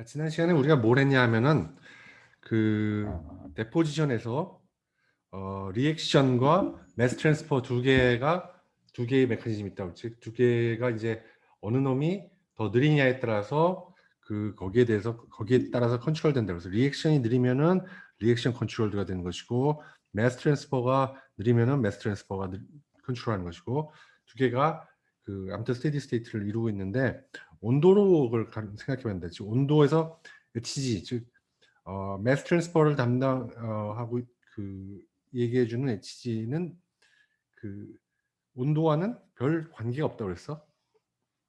지난 시간에 우리가 뭘 했냐 하면은 그 데포지션에서 리액션과 매스 트랜스퍼 두 개의 메커니즘이 있다고. 즉 두 개가 이제 어느 놈이 더 느리냐에 따라서 거기에 따라서 컨트롤 된다. 그래서 리액션이 느리면은 리액션 컨트롤드가 되는 것이고, 매스 트랜스퍼가 느리면은 매스 트랜스퍼가 컨트롤하는 것이고, 두 개가 아무튼 스테디 스테이트를 이루고 있는데, 온도로 그걸 생각해보면 돼. 즉 온도에서 HG, 즉 매스 트랜스퍼를 담당하고 얘기해주는 HG는 그 온도와는 별 관계가 없다고 그랬어.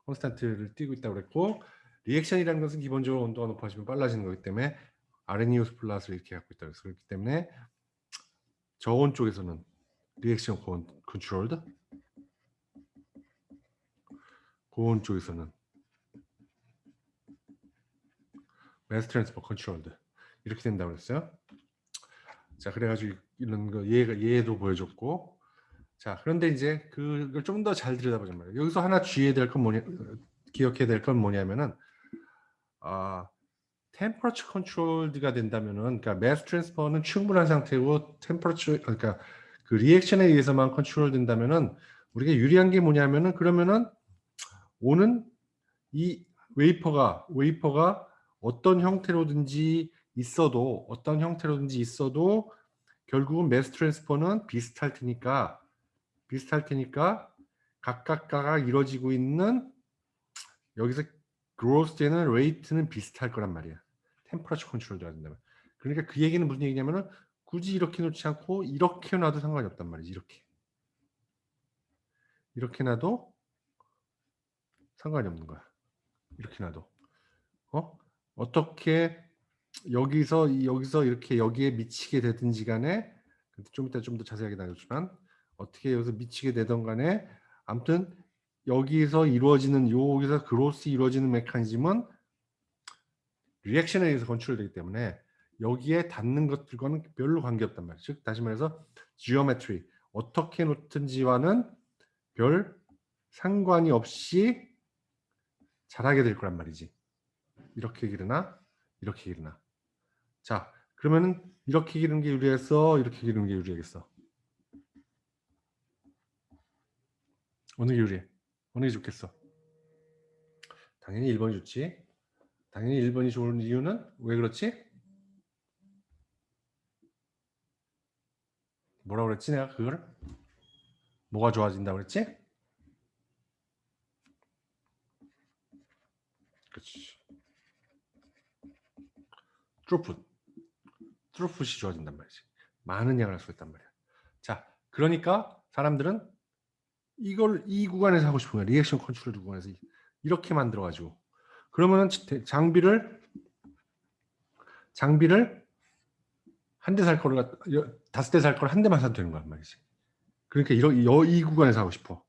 콘스탄트를 띄고 있다고 그랬고, 리액션이라는 것은 기본적으로 온도가 높아지면 빨라지는 거기 때문에 아레니우스 플러스를 이렇게 갖고 있다고 그랬어. 그렇기 때문에 저온 쪽에서는 리액션 컨트롤드, 고온 쪽에서는 매스 트랜스퍼 컨트롤드 이렇게 된다고 그랬어요. 자, 그래가지고 이런 거 예도 보여줬고, 자, 그런데 이제 그걸 좀 더 잘 들여다보자 말이에요. 여기서 하나 기억해야 될 건 뭐냐면은, 템퍼러처 컨트롤드가 된다면은, 그러니까 매스 트랜스퍼는 충분한 상태고 그러니까 그 리액션에 의해서만 컨트롤 된다면은, 우리가 유리한 게 뭐냐면은, 그러면은 오는 이 웨이퍼가 어떤 형태로든지 있어도 결국은 매스 트랜스퍼는 비슷할 테니까 각각가가 이루어지고 있는, 여기서 그로스 되는 레이트는 비슷할 거란 말이야. 템퍼러처 컨트롤도 된다면. 그러니까 그 얘기는 무슨 얘기냐면은, 굳이 이렇게 놓지 않고 이렇게 놔도 상관이 없단 말이지. 이렇게 놔도 상관이 없는 거야. 이렇게 놔도 어떻게 여기서 이렇게 여기에 미치게 되든지 간에, 좀 이따 좀 더 자세하게 나누지만, 어떻게 여기서 미치게 되던 간에 아무튼 여기서 그로스 이루어지는 메커니즘은 리액션에 의해서 컨트롤되기 때문에 여기에 닿는 것들과는 별로 관계없단 말이죠. 즉 다시 말해서 지오메트리, 어떻게 놓든지와는 별 상관이 없이 잘하게 될 거란 말이지. 이렇게 기르나 이렇게 기르나. 자, 그러면은 이렇게 기르는 게 유리했어, 이렇게 기르는 게 유리하겠어? 어느 게 유리해? 어느 게 좋겠어? 당연히 1번이 좋지. 당연히 1번이 좋은 이유는 왜 그렇지? 뭐라고 그랬지? 내가 그걸 뭐가 좋아진다고 그랬지? 그렇지. 트루풋. 트루풋이 좋아진단 말이지. 많은 양을 할 수 있단 말이야. 자, 그러니까 사람들은 이 구간에서 하고 싶은 거야. 리액션 컨트롤 구간에서 이렇게 만들어가지고, 그러면은 장비를 한 대 살 거를 5대 살 거를 한 대만 사도 되는 거란 말이지. 그러니까 이 구간에서 하고 싶어.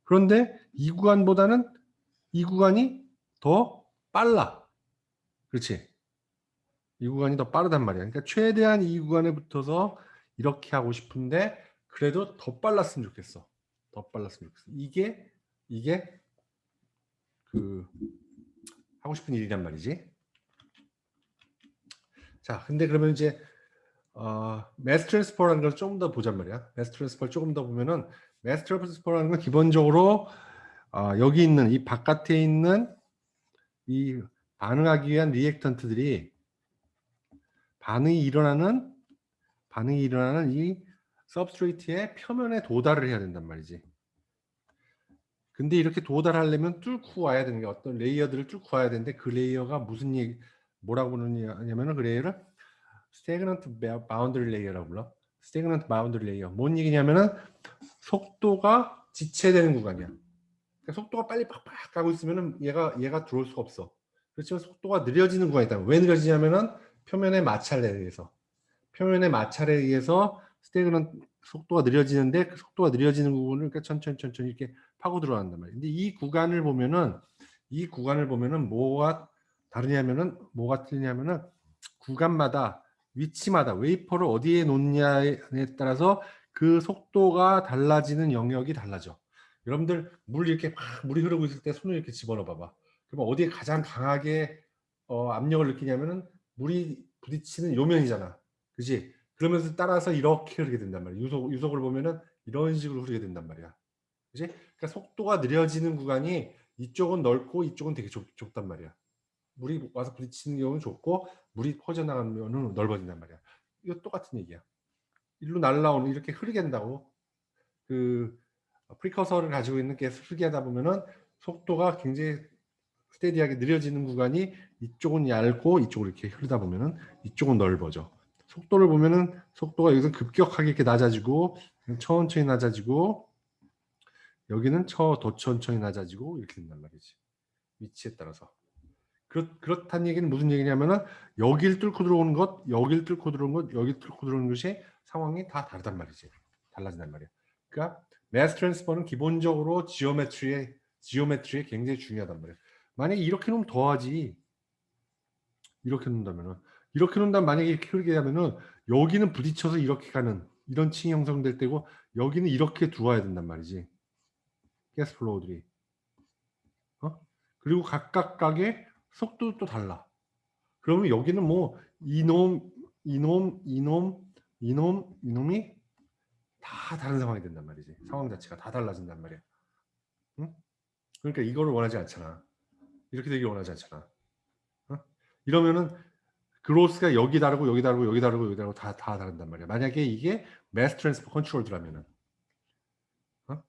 그런데 이 구간이 더 빨라. 그렇지? 이 구간이 더 빠르단 말이야. 그러니까 최대한 이 구간에 붙어서 이렇게 하고 싶은데, 그래도 더 빨랐으면 좋겠어. 더 빨랐으면 좋겠어. 이게 그 하고 싶은 일이란 말이지. 자, 근데 그러면 이제 매스 트랜스퍼라는 걸 좀 더 보잔 말이야. 매스 트랜스퍼를 조금 더 보면은, 매스 트랜스퍼라는 건 기본적으로 여기 있는 이 바깥에 있는 이 반응하기 위한 리액턴트들이 반응이 일어나는 이 서브스트레이트의 표면에 도달을 해야 된단 말이지. 근데 이렇게 도달하려면 뚫고 와야 되는 게, 어떤 레이어들을 뚫고 와야 되는데, 그 레이어가 뭐라고 부르냐면은, 그 레이어를 스테그넌트 바운더리 레이어라고 불러. 스테그넌트 바운더리 레이어. 뭔 얘기냐면은, 속도가 지체되는 구간이야. 그러니까 속도가 빨리 팍팍 가고 있으면은 얘가 들어올 수가 없어. 그렇지만 속도가 느려지는 구간이 있다. 왜 느려지냐면은, 표면의 마찰에 의해서. 스테그넌트 속도가 느려지는데, 그 속도가 느려지는 부분을 그러니까 천천히 이렇게 파고 들어간단 말이에요. 근데 이 구간을 보면은 뭐가 틀리냐면은, 구간마다, 위치마다 웨이퍼를 어디에 놓냐에 따라서 그 속도가 달라지는 영역이 달라져. 여러분들 물이 흐르고 있을 때 손을 이렇게 집어넣어 봐봐. 그러면 어디에 가장 강하게 압력을 느끼냐면은 물이 부딪히는 요면이잖아. 그지? 그러면서 따라서 이렇게 흐르게 된단 말이야. 유속을 보면은 이런 식으로 흐르게 된단 말이야. 그지? 그러니까 속도가 느려지는 구간이 이쪽은 넓고 이쪽은 되게 좁단 말이야. 물이 와서 부딪히는 경우는 좁고 물이 퍼져나가면 넓어진단 말이야. 이거 똑같은 얘기야. 일로 날라오는 이렇게 흐르게 된다고. 그 프리커서를 가지고 있는 게 흐르게 하다 보면은 속도가 굉장히 스테디하게 느려지는 구간이 이쪽은 얇고 이쪽으로 이렇게 흐르다 보면은 이쪽은 넓어져. 속도를 보면은 속도가 여기서 급격하게 이렇게 낮아지고 천천히 낮아지고 여기는 더 천천히 낮아지고 이렇게 된단 말이지. 위치에 따라서. 그렇다는 얘기는 무슨 얘기냐면은 여길 뚫고 들어오는 것, 여길 뚫고 들어오는 것, 여기 뚫고 들어오는 것이 상황이 다 다르단 말이지. 달라진단 말이야. 그러니까 매스 트랜스퍼는 기본적으로 지오메트리에 굉장히 중요하단 말이야. 만약에 이렇게 놓으면 더하지. 이렇게 놓는다면은 이렇게 놓는다면 만약에 이렇게 흐르게 하면은 여기는 부딪혀서 이렇게 가는 이런 층이 형성될 때고 여기는 이렇게 들어와야 된단 말이지. 가스 플로우들이. 그리고 각각의 속도도 또 달라. 그러면 여기는 뭐 이놈이 다 다른 상황이 된단 말이지. 상황 자체가 다 달라진단 말이야. 응? 그러니까 이거를 원하지 않잖아. 이렇게 되길 원하지 않잖아. 응? 이러면은 그로스가 여기 다르고 여기 다르고 여기 다르고 여기 다르고 다 다른단 말이야. 만약에 이게 매스 트랜스퍼 컨트롤드라면은. 어?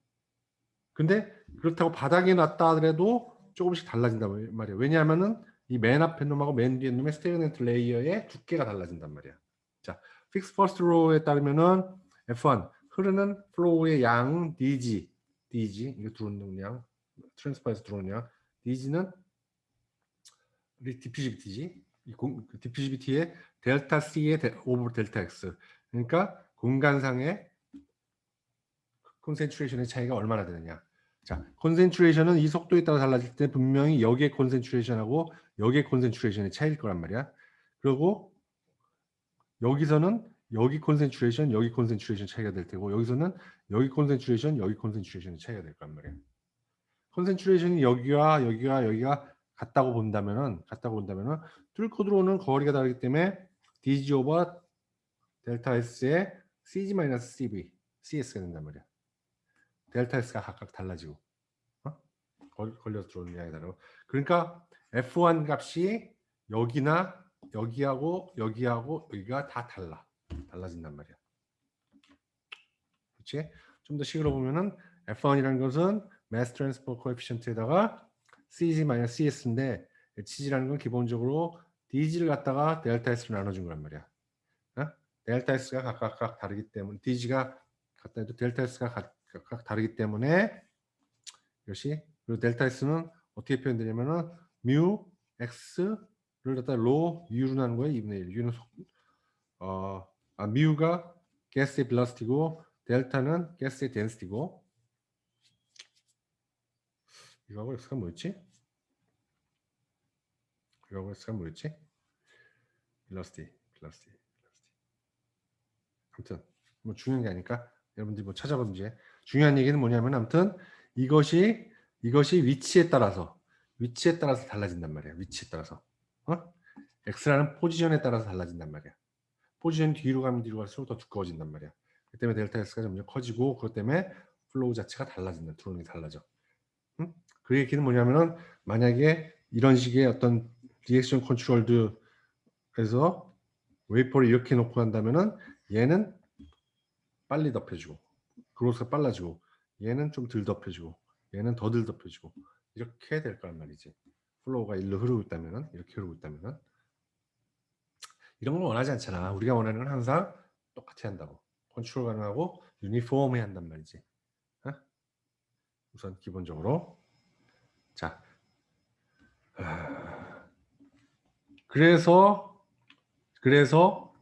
근데 그렇다고 바닥에 놨다 하더라도 조금씩 달라진단 말이야. 왜냐하면은 이 맨 앞에 놈하고 맨 뒤에 놈의 스테그넌트 레이어의 두께가 달라진단 말이야. 자, 픽스 퍼스트 로우에 따르면은 F1 흐르는 플로우의 양 DG 이거 들어오는 양 트랜스퍼에서 들어오는 양 DG는 디피지비티지 디피지비티의 델타 C의 오버 델타 X 그러니까 공간상의 콘센트레이션의 차이가 얼마나 되느냐. 자, 콘센트레이션은 이 속도에 따라 달라질 때 분명히 여기의 콘센트레이션하고 여기의 콘센트레이션의 차이일 거란 말이야. 그리고 여기서는 여기 콘센트레이션, 여기 콘센트레이션 차이가 될 테고 여기서는 여기 콘센트레이션, 여기 콘센트레이션의 차이가 될 거란 말이야. 콘센트레이션이 여기가 같다고 본다면은 뚫고 들어오는 거리가 다르기 때문에 dg 오버 델타 s의 cg-cv cs가 된단 말이야. 델타 s가 각각 달라지고 걸려서 들어오는 양이 다르고 그러니까 F1 값이 여기나 여기하고 여기가 다 달라진단 말이야. 그렇지? 좀 더 식으로 보면은 F1이라는 것은 mass transfer coefficient에다가 CG-CS인데 CG라는 건 기본적으로 DG를 갖다가 델타 S로 나눠준 거란 말이야. 델타 S가 각각 다르기 때문에 DG가 갖다 해도 델타 S가 각각 다르기 때문에 이것이 그리고 델타 S는 어떻게 표현되냐면은 뮤 X를 갖다 로 U로 나눈 거예요. 2분의 1. U는 뮤가 가스의 벨로시티고 델타는 가스의 덴시티고 이거하고 X가 뭐였지? 이거하고 X가 뭐였지? 벨로시티. 아무튼 뭐 중요한 게 아니까 여러분들이 뭐 찾아보면 이제 중요한 얘기는 뭐냐면 아무튼 이것이 위치에 따라서 달라진단 말이야. 위치에 따라서 X라는 포지션에 따라서 달라진단 말이야. 포지션 뒤로 가면 뒤로 갈수록 더 두꺼워진단 말이야. 그 때문에 델타 S가 점점 커지고 그것 때문에 플로우 자체가 달라진다. 드론이 달라져. 그 얘기는 뭐냐면은 만약에 이런 식의 어떤 리액션 컨트롤드에서 웨이퍼를 이렇게 놓고 한다면은 얘는 빨리 덮여지고 그로스가 빨라지고 얘는 좀 덜 덮여지고 얘는 더 덜 덮여지고 이렇게 될 거란 말이지. 플로우가 일로 흐르고 있다면은 이렇게 흐르고 있다면은 이런 걸 원하지 않잖아. 우리가 원하는 건 항상 똑같이 한다고. 컨트롤 가능하고 유니폼해 한단 말이지. 어? 우선 기본적으로 자 그래서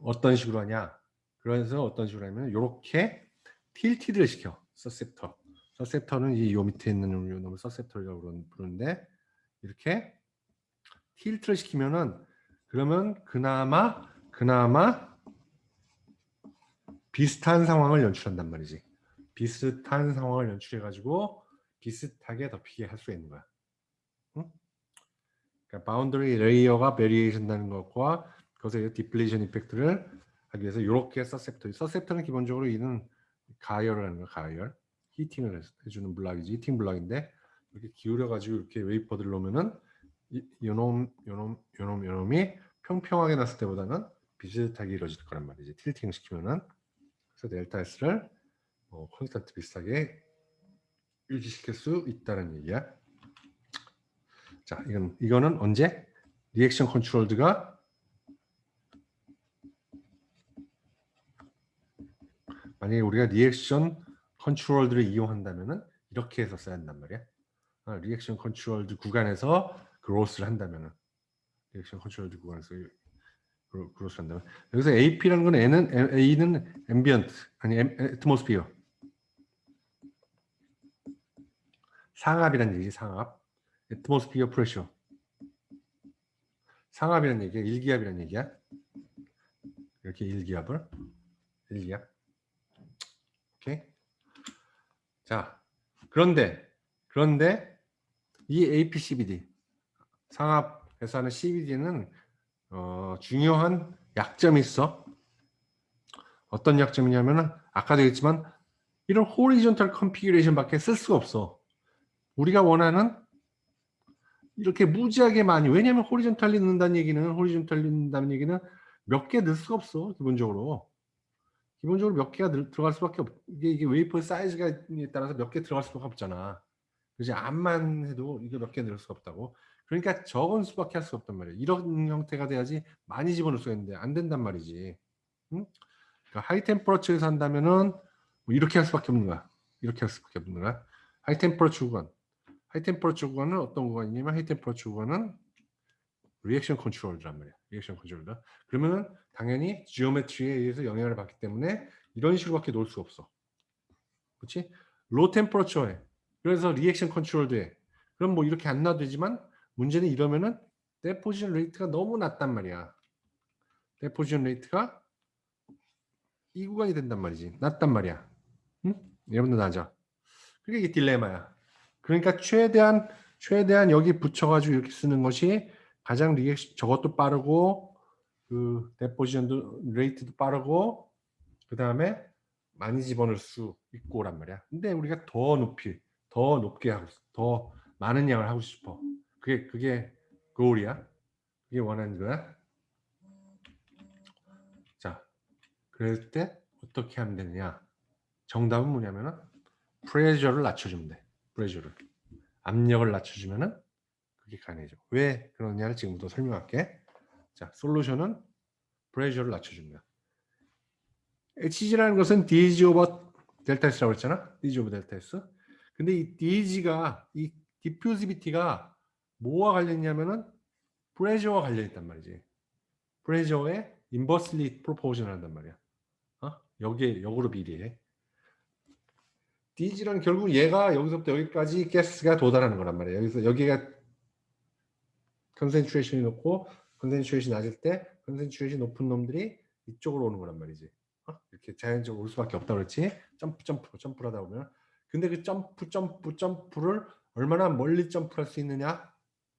어떤 식으로 하냐? 그래서 어떤 식으로 하면 이렇게 틸티드를 시켜. 서셉터는 요 밑에 있는 놈을 서셉터라고 부르는데 이렇게 틸트를 시키면은 그러면 그나마 비슷한 상황을 연출한단 말이지. 비슷한 상황을 연출해 가지고 비슷하게 덮이게 할 수 있는 거야. 응? 그러니까 바운더리 레이어가 베리에이션 나는 것과 그것의 디플레이션 이펙트를 하기 위해서 이렇게 서셉터는 기본적으로 이는 가열을 하는 거, 가열. 히팅을 해주는 블락이지, 히팅 블락인데 이렇게 기울여 가지고 이렇게 웨이퍼들을 놓으면은 요놈이 평평하게 났을 때보다는 비슷하게 이루어질 거란 말이지. 틸팅 시키면은. 그래서 델타 S를 콘스탄트 비슷하게 유지시킬 수 있다는 얘기야. 자, 이거는 언제? 리액션 컨트롤드가 만약에 우리가 리액션 컨트롤드를 이용한다면은 이렇게 해서 써야 한단 말이야. 리액션 컨트롤드 구간에서 그로스를 한다면은 리액션 컨트롤드 구간에서 그로스를 한다면 여기서 AP라는 건 A는 앰비언트 아니 애트모스피어 상압이란 얘기지. 상압. 애트모스피어 프레셔 상압이란 얘기야. 일기압이란 얘기야. 이렇게 일기압. 오케이. 자, 그런데 이 APCBD 상압에서 하는 CBD는 중요한 약점이 있어. 어떤 약점이냐면은 아까도 얘기했지만 이런 호리존탈 컨피규레이션밖에 쓸 수가 없어. 우리가 원하는 이렇게 무지하게 많이, 왜냐하면 호리존탈리 넣는다는 얘기는 몇 개 넣을 수가 없어. 기본적으로 몇 개가 들어갈 수밖에 없. 이게 웨이퍼 사이즈가 따라서 몇 개 들어갈 수가 없잖아. 그지? 암만 해도 이게 몇 개 넣을 수가 없다고. 그러니까 적은 수밖에 할 수 없단 말이야. 이런 형태가 돼야지 많이 집어넣을 수가 있는데 안 된단 말이지. 응? 그러니까 하이 템퍼러처에서 한다면은 뭐 이렇게 할 수밖에 없는 거야. 이렇게 할 수밖에 없는 거야. 하이 템퍼러처 구간. 하이 템퍼러처 구간은 어떤 구간이냐면 하이 템퍼러처 구간은 리액션 컨트롤이란 말이야. 리액션 컨트롤다. 그러면은 당연히 지오메트리에 의해서 영향을 받기 때문에 이런 식으로밖에 놓을 수 없어. 그렇지? 로 템퍼러처에 그래서 리액션 컨트롤도 해. 그럼 뭐 이렇게 안 놔도 되지만 문제는 이러면은 데포지션 레이트가 너무 낮단 말이야. 데포지션 레이트가 이 구간이 된단 말이지. 낮단 말이야. 응? 여러분도 낮아. 그게 이게 딜레마야. 그러니까 최대한 여기 붙여가지고 이렇게 쓰는 것이 가장 리액션 저것도 빠르고 그 데포지션도 레이트도 빠르고 그 다음에 많이 집어넣을 수 있고란 말이야. 근데 우리가 더 높게 하고 더 많은 양을 하고 싶어. 그게 goal이야. 그게 원하는 거야. 자, 그럴 때 어떻게 하면 되느냐? 정답은 뭐냐면은 프레셔를 낮춰주면 돼. 프레셔를 압력을 낮춰주면은 그게 가능해져. 왜 그러냐를 지금부터 설명할게. 자, 솔루션은 프레셔를 낮춰줍니다. HG라는 것은 DG 오버 델타 S라고 했잖아. DG 오버 델타 S. 근데 이 DG가 이 디퓨지비티가 뭐와 관련이냐면은 프레셔와 관련 있단 말이지. 프레셔에 인버슬리 프로포션을 한단 말이야. 여기에 역으로 비례해. DG는 결국 얘가 여기서부터 여기까지 가스가 도달하는 거란 말이야. 여기서 여기가 컨센트레이션이 높고 컨센트레이션이 낮을 때 컨센트레이션이 높은 놈들이 이쪽으로 오는 거란 말이지. 이렇게 자연적으로 올 수밖에 없다 그렇지. 점프를 하다 보면. 근데 그 점프를 얼마나 멀리 점프할 수 있느냐?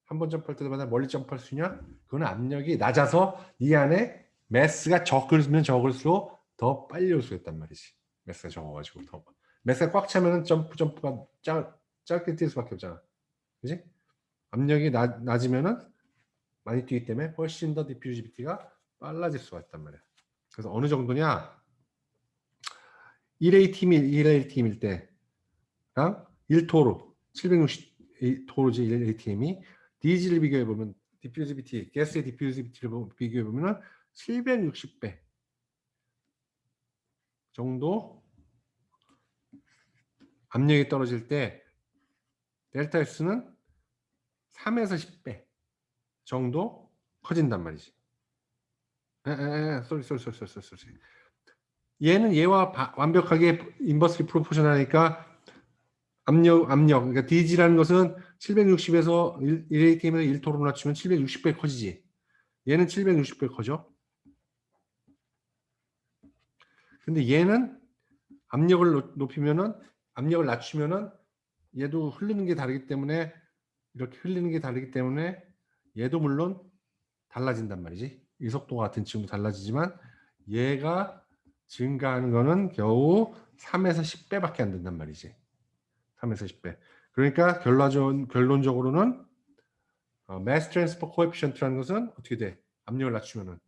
한 번 점프할 때마다 멀리 점프할 수 있냐? 그건 압력이 낮아서 이 안에 매스가 적으면 적을수록 더 빨리 올 수 있단 말이지. 매스가 적어가지고 더. 매스가 꽉 차면은 점프가 짧게 뛸 수밖에 없잖아. 그지? 압력이 낮으면은 많이 뛰기 때문에 훨씬 더 디퓨지비티가 빨라질 수가 있단 말이야. 그래서 어느 정도냐? 1ATM일 때랑 1토로 760토로지 1ATM이 DG를 비교해보면 디퓨지비티, 가스의 디퓨지비티를 비교해보면 760배 정도 압력이 떨어질 때 델타 S는 3에서 10배 정도 커진단 말이지. 쏘리. 얘는 얘와 완벽하게 인버스리 프로포셔널하니까 압력, 그러니까 DG라는 것은 760에서 1ATM에서 1토로 낮추면 760배 커지지. 얘는 760배 커져. 근데 얘는 압력을 높이면은, 압력을 낮추면은 얘도 흐르는 게 다르기 때문에, 이렇게 흐르는 게 다르기 때문에 얘도 물론 달라진단 말이지. 이 속도가 같은 친구 달라지지만 얘가 증가하는 거는 겨우 3에서 10배밖에 안 된단 말이지. 3에서 10배. 그러니까 결론적으로는 mass transfer coefficient라는 것은 어떻게 돼? 압력을 낮추면은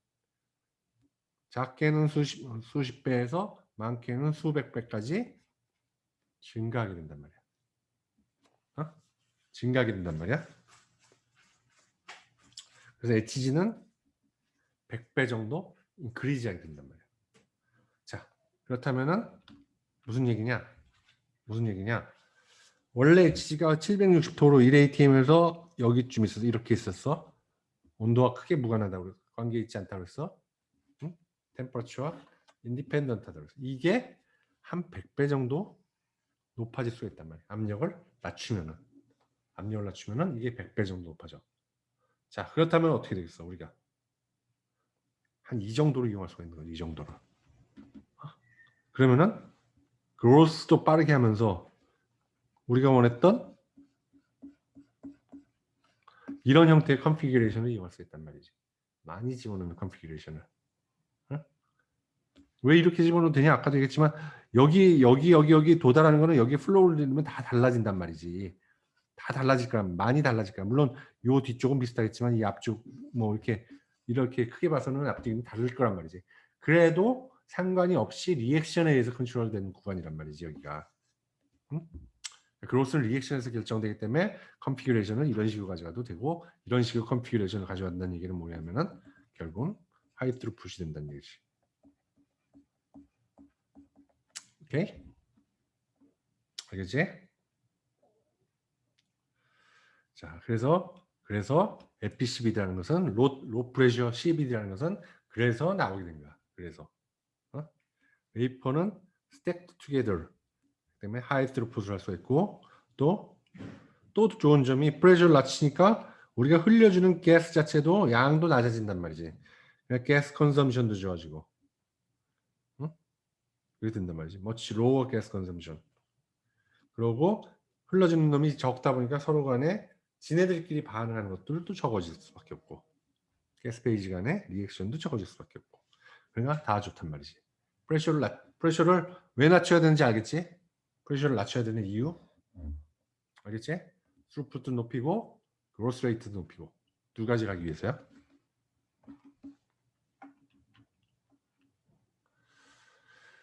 작게는 수십 배에서 많게는 수백 배까지 증가하게 된단 말이야. 증가하게 된단 말이야. 그래서 HG는 100배 정도 인크리즈하게 된단 말이야. 자, 그렇다면은 무슨 얘기냐? 무슨 얘기냐? 원래 HG가 760도로 1atm에서 여기쯤 있어서 이렇게 있었어. 온도와 크게 무관하다고 관계 있지 않다고 그랬어. 응? 템퍼처와 인디펜던트하다고 그랬어. 이게 한 100배 정도 높아질 수가 있단 말이야. 압력을 낮추면은 이게 100배 정도 높아져. 자, 그렇다면 어떻게 되겠어? 우리가 한 이 정도로 이용할 수가 있는 거지. 이 정도로. 그러면은 그로스도 빠르게 하면서 우리가 원했던 이런 형태의 컨피규레이션을 이용할 수 있단 말이지. 많이 집어넣는 컨피규레이션을. 응? 왜 이렇게 집어넣어도 되냐? 아까도 얘기했지만 여기 도달하는 거는 여기 플로우를 넣으면 다 달라진단 말이지. 다 달라질 거야. 많이 달라질 거야. 물론 요 뒤쪽은 비슷하겠지만 이 앞쪽 뭐 이렇게 크게 봐서는 앞뒤는 다를 거란 말이지. 그래도 상관이 없이 리액션에 의해서 컨트롤되는 구간이란 말이지 여기가. 응? 그로스는 리액션에서 결정되기 때문에 컨피규레이션은 이런 식으로 가져가도 되고 이런 식으로 컨피규레이션을 가져간다는 얘기는 뭐냐면은 결국은 하이 트루풋이 된다는 얘기지. 오케이? 알겠지? 자, 그래서 FPCBD라는 것은 로 프레셔 CBD라는 것은 그래서 나오게 된 거야. 그래서 웨이퍼는 stacked together 때문에 하이 트루풋을 할 수 있고 또 좋은 점이 프레셔를 낮추니까 우리가 흘려주는 가스 자체도 양도 낮아진단 말이지. 그러니까 가스 컨섬션도 좋아지고, 응? 그게 된단 말이지. much lower gas consumption. 그러고 흘러주는 놈이 적다 보니까 서로 간에 지네들끼리 반응하는 것들도 적어질 수밖에 없고, 가스 페이지 간의 리액션도 적어질 수밖에 없고. 그러니까 다 좋단 말이지. 프레셔를 왜 낮춰야 되는지 알겠지? 프레셔를 낮춰야 되는 이유 알겠지? 스루풋도 높이고 그로스 레이트도 높이고 두 가지 가기 위해서야.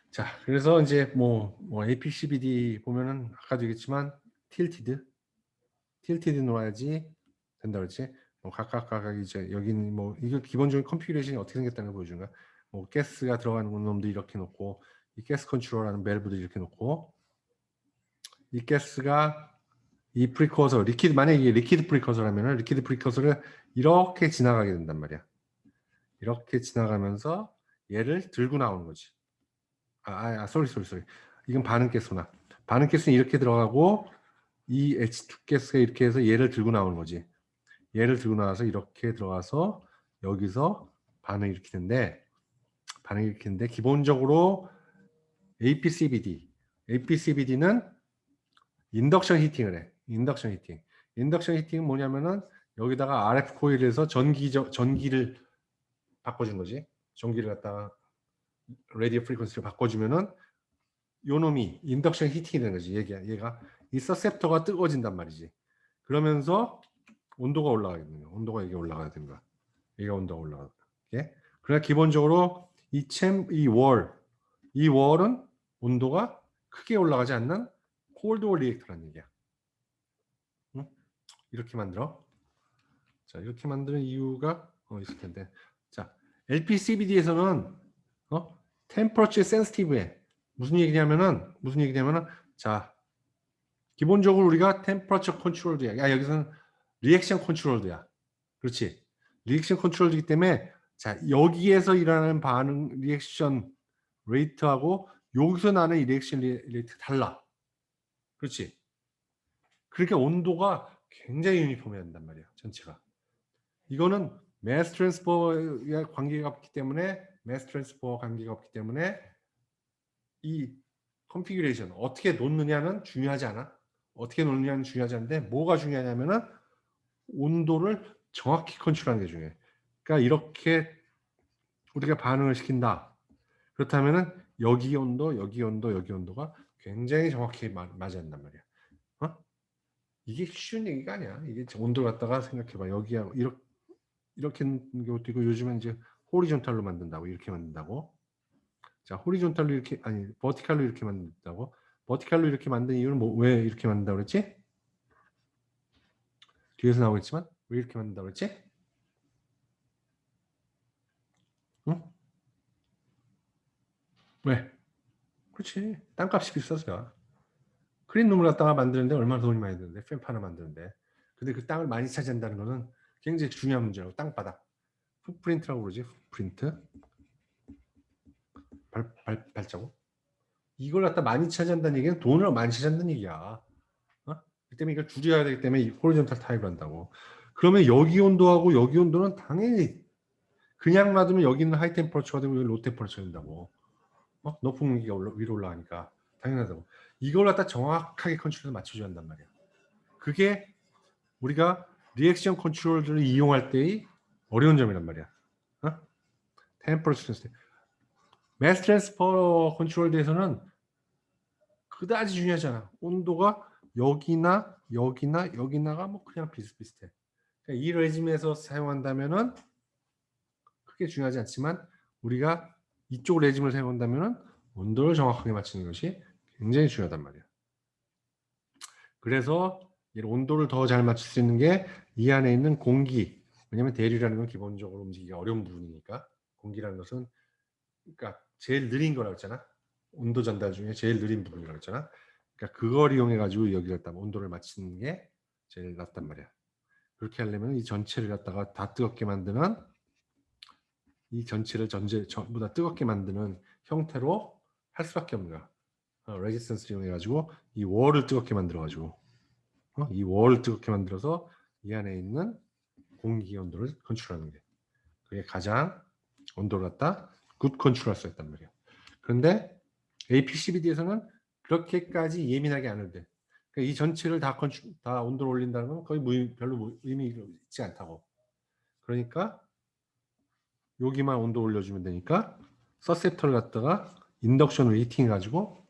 자, 그래서 이제 뭐 APCBD 보면은 아까도 얘기했지만 틸티드 놓아야지 된다 그렇지? 뭐 각각 이제 여기는 뭐 이거 기본적인 컨피규레이션이 어떻게 생겼다는 걸 보여주는 거야. 뭐 가스가 들어가는 놈도 이렇게 놓고 이 가스 컨트롤하는 밸브도 이렇게 놓고 이 가스가 이 프리커서 만약에 이게 리퀴드 프리커서라면은 리퀴드 프리커서를 이렇게 지나가게 된단 말이야. 이렇게 지나가면서 얘를 들고 나오는 거지. 쏘리. 이건 반응 가스구나. 반응 가스는 이렇게 들어가고 이 H2 가스가 이렇게 해서 얘를 들고 나오는 거지. 얘를 들고 나와서 이렇게 들어가서 여기서 반응이 일으키는데 기본적으로 APCBD는 인덕션 히팅을 해. 인덕션 히팅. 인덕션 히팅은 뭐냐면은 여기다가 RF 코일에서 전기를 바꿔준 거지. 전기를 갖다가 라디오 프리퀀시를 바꿔주면은 요 놈이 인덕션 히팅이 되는 거지. 얘가 이 서셉터가 뜨거워진단 말이지. 그러면서 온도가 올라가게 되는 거야. 온도가 이게 올라가야 되는 거야. 얘가 온도가 올라가는 거야. 예? 그러나 기본적으로 이 월은 온도가 크게 올라가지 않는 콜드 월 리액터라는 얘기야. 응? 이렇게 만들어. 자, 이렇게 만드는 이유가 있을 텐데. 자, LPCVD에서는 템퍼러처 센시티브해. 무슨 얘기냐면은 자, 기본적으로 우리가 템퍼러처 컨트롤드야. 여기서는 리액션 컨트롤드야. 그렇지? 리액션 컨트롤이기 때문에 자, 여기에서 일어나는 반응 리액션 레이트하고 여기서 나는 이 리액션 레이트 달라. 그렇지? 그러니까 온도가 굉장히 유니폼해야 된단 말이야. 전체가. 이거는 매스 트랜스퍼의 관계가 없기 때문에 이 컨피규레이션 어떻게 놓느냐는 중요하지 않아. 어떻게 놓느냐는 중요하지 않은데 뭐가 중요하냐면은 온도를 정확히 컨트롤하는 게 중요해. 그러니까 이렇게 우리가 반응을 시킨다. 그렇다면은 여기 온도, 여기 온도, 여기 온도가 굉장히 정확히 맞아야 한단 말이야. 어? 이게 쉬운 얘기가 아니야. 이게 온도 갖다가 생각해봐. 여기하고 이렇게 하는 것도 있고, 요즘은 이제 호리존탈로 만든다고, 이렇게 만든다고. 자, 호리존탈로 이렇게, 아니 버티칼로 이렇게 만든다고. 버티칼로 이렇게 만든 이유는 뭐, 왜 이렇게 만든다고 그랬지? 뒤에서 나오겠지만 왜 이렇게 만든다고 그랬지? 응? 왜? 그렇지. 땅값이 비싸서야. 크린룸을 갖다가 만드는데 얼마나 돈이 많이 드는데, 팬 하나 만드는데. 근데 그 땅을 많이 차지한다는 거는 굉장히 중요한 문제라고. 땅바닥 풋프린트라고 그러지. 풋프린트, 발자국. 이걸 갖다 많이 차지한다는 얘기는 돈을 많이 차지한다는 얘기야. 어? 그 때문에 이걸 줄여야 되기 때문에 이 호리존탈 타입을 한다고. 그러면 여기 온도하고 여기 온도는 당연히 그냥 놔두면 여기는 하이 템퍼러처가 되고 여기 로 템퍼러처가 된다고. 높은 공기가 위로 올라가니까 당연하다고. 이걸 갖다 정확하게 컨트롤해서 맞춰줘야 한단 말이야. 그게 우리가 리액션 컨트롤들을 이용할 때의 어려운 점이란 말이야. 템퍼러처 센스. 매스 트랜스퍼 컨트롤 대해서는 그다지 중요하잖아. 온도가 여기나 여기나 여기나가 뭐 그냥 비슷비슷해. 그러니까 이 레짐에서 사용한다면은 크게 중요하지 않지만, 우리가 이쪽 레짐을 사용한다면은 온도를 정확하게 맞추는 것이 굉장히 중요하단 말이야. 그래서 이 온도를 더 잘 맞출 수 있는 게 이 안에 있는 공기. 왜냐하면 대류라는 건 기본적으로 움직이기 어려운 부분이니까. 공기라는 것은, 그러니까 제일 느린 거라고 했잖아. 온도 전달 중에 제일 느린 부분이라고 했잖아. 그러니까 그걸 이용해 가지고 여기 갖다 온도를 맞추는 게 제일 낫단 말이야. 그렇게 하려면 이 전체를 갖다가 다 뜨겁게 만드는, 이 전체를 전부 다 뜨겁게 만드는 형태로 할 수밖에 없는 거야. 레지스턴스를 이용해 가지고 이 월을 뜨겁게 만들어 가지고, 이 월을 뜨겁게 만들어서 이 안에 있는 공기 온도를 컨트롤하는 게, 그게 가장 온도를 갖다 굿 컨트롤할 수 있단 말이야. 그런데 APCBD에서는 그렇게까지 예민하게 안 해도 돼. 그러니까 이 전체를 다 온도를 올린다는 건 거의 별로 의미가 있지 않다고. 그러니까 여기만 온도 올려주면 되니까 서셉터를 갖다가 인덕션 웨이팅 해가지고,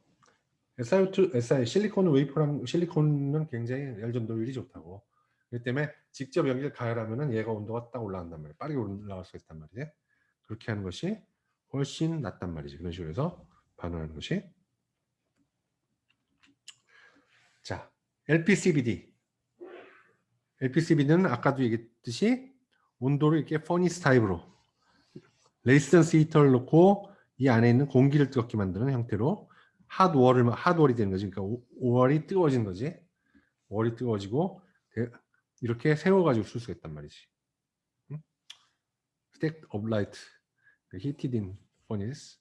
SiO2, 실리콘 웨이퍼랑 실리콘은 굉장히 열 전도율이 좋다고. 그렇기 때문에 직접 여기를 가열하면은 얘가 온도가 딱 올라간단 말이야. 빠르게 올라갈 수 있단 말이지. 그렇게 하는 것이 훨씬 낫단 말이지. 그런 식으로 해서 반응하는 것이. 자, LPCVD. LPCVD는 아까도 얘기했듯이 온도를 이렇게 퍼니스 타입으로 레지스턴스 히터를 넣고 이 안에 있는 공기를 뜨겁게 만드는 형태로 핫월이 되는 거지. 그러니까 월이 뜨거워지는 거지. 월이 뜨거워지고 이렇게 세워가지고 쓸 수가 있단 말이지. 스택 업 라이트, 히티드 인 퍼니스.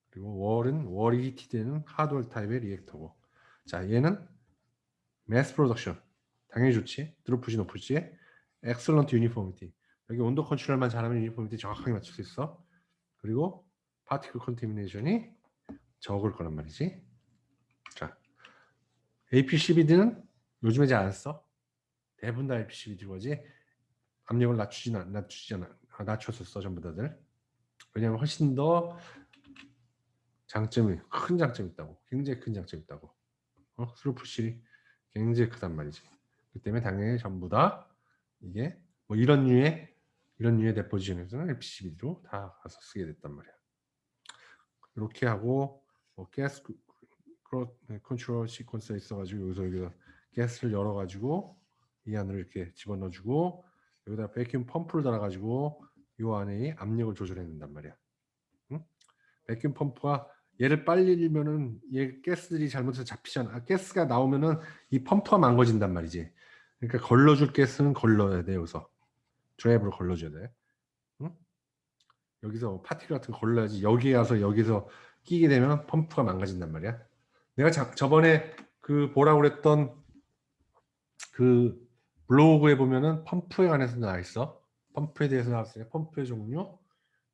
그리고 월이 히티드는 핫월 타입의 리액터고. 자, 얘는 매스 프로덕션. 당연히 좋지. 드롭풋이 높을지. 엑셀런트 유니포미티. 여기 온도 컨트롤만 잘하면 유니포미티 정확하게 맞출 수 있어. 그리고 파티클 컨테미네이션이 적을 거란 말이지. 자, APCVD는 요즘에 잘 안 써. 대부분 다 APCVD로 하지. 압력을 낮췄었어 전부 다들. 왜냐하면 훨씬 더 큰 장점이 있다고. 굉장히 큰 장점이 있다고. 스루풋이 굉장히 크단 말이지. 그 때문에 당연히 전부 다 이게 뭐 이런 류의 데포지션에서는 APCVD로 다 가서 쓰게 됐단 말이야. 이렇게 하고 가스 컨트롤 시퀀스가 있어가지고 여기서 가스를 열어가지고 이 안으로 이렇게 집어넣어주고, 여기다 베큐um 펌프를 달아가지고 이 안에 압력을 조절해낸단 말이야. 응? 베큐um 펌프가 얘를 빨리 일면은 얘 가스들이 잘못해서 잡히잖아. 가스가 나오면은 이 펌프가 망가진단 말이지. 그러니까 걸러줄 가스는 걸러야 돼. 여기서 드랩으로 걸러줘야 돼. 응? 여기서 파티클 같은 거 걸러야지. 여기에 와서 여기서 끼게 되면 펌프가 망가진단 말이야. 내가 저번에 그 보라고 그랬던 그 블로그에 보면은 펌프에 관해서 나와 있어. 펌프에 대해서 나왔으니까 펌프의 종류,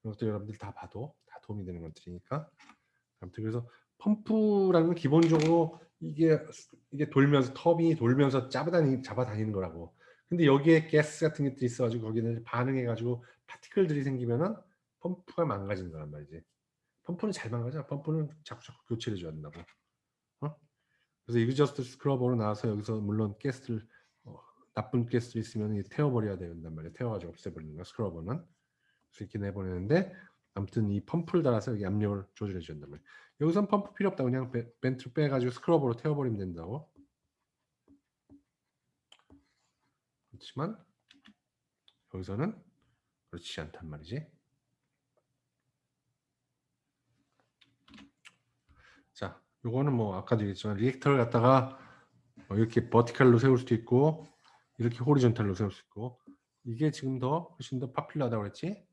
이것도 여러분들 다 봐도 다 도움이 되는 것들이니까. 아무튼 그래서 펌프라는 건 기본적으로 이게 돌면서, 텁이 돌면서 잡아다니는 거라고. 근데 여기에 가스 같은 것들이 있어가지고 거기는 반응해가지고 파티클들이 생기면은 펌프가 망가지는 거란 말이지. 펌프는 잘 망가져. 펌프는 자꾸 교체를 해줘야 된다고. 어? 그래서 이그저스트 스크러버로 나와서 여기서 물론 가스를 나쁜 가스들이 있으면 태워버려야 된단 말이야. 태워가지고 없애버리는 거야. 스크러버는. 그래서 이렇게 내보내는데 아무튼 이 펌프를 달아서 여기 압력을 조절해 준단 말이야. 여기선 펌프 필요 없다고 그냥 벤트를 빼가지고 스크러버로 태워버리면 된다고. 그렇지만 여기서는 그렇지 않단 말이지. 자, 요거는 뭐 아까도 얘기했지만 리액터를 갖다가 이렇게 버티칼로 세울 수도 있고 이렇게 호리존탈로 세울 수 있고 이게 지금 더 훨씬 더 파퓰러하다고 그랬지.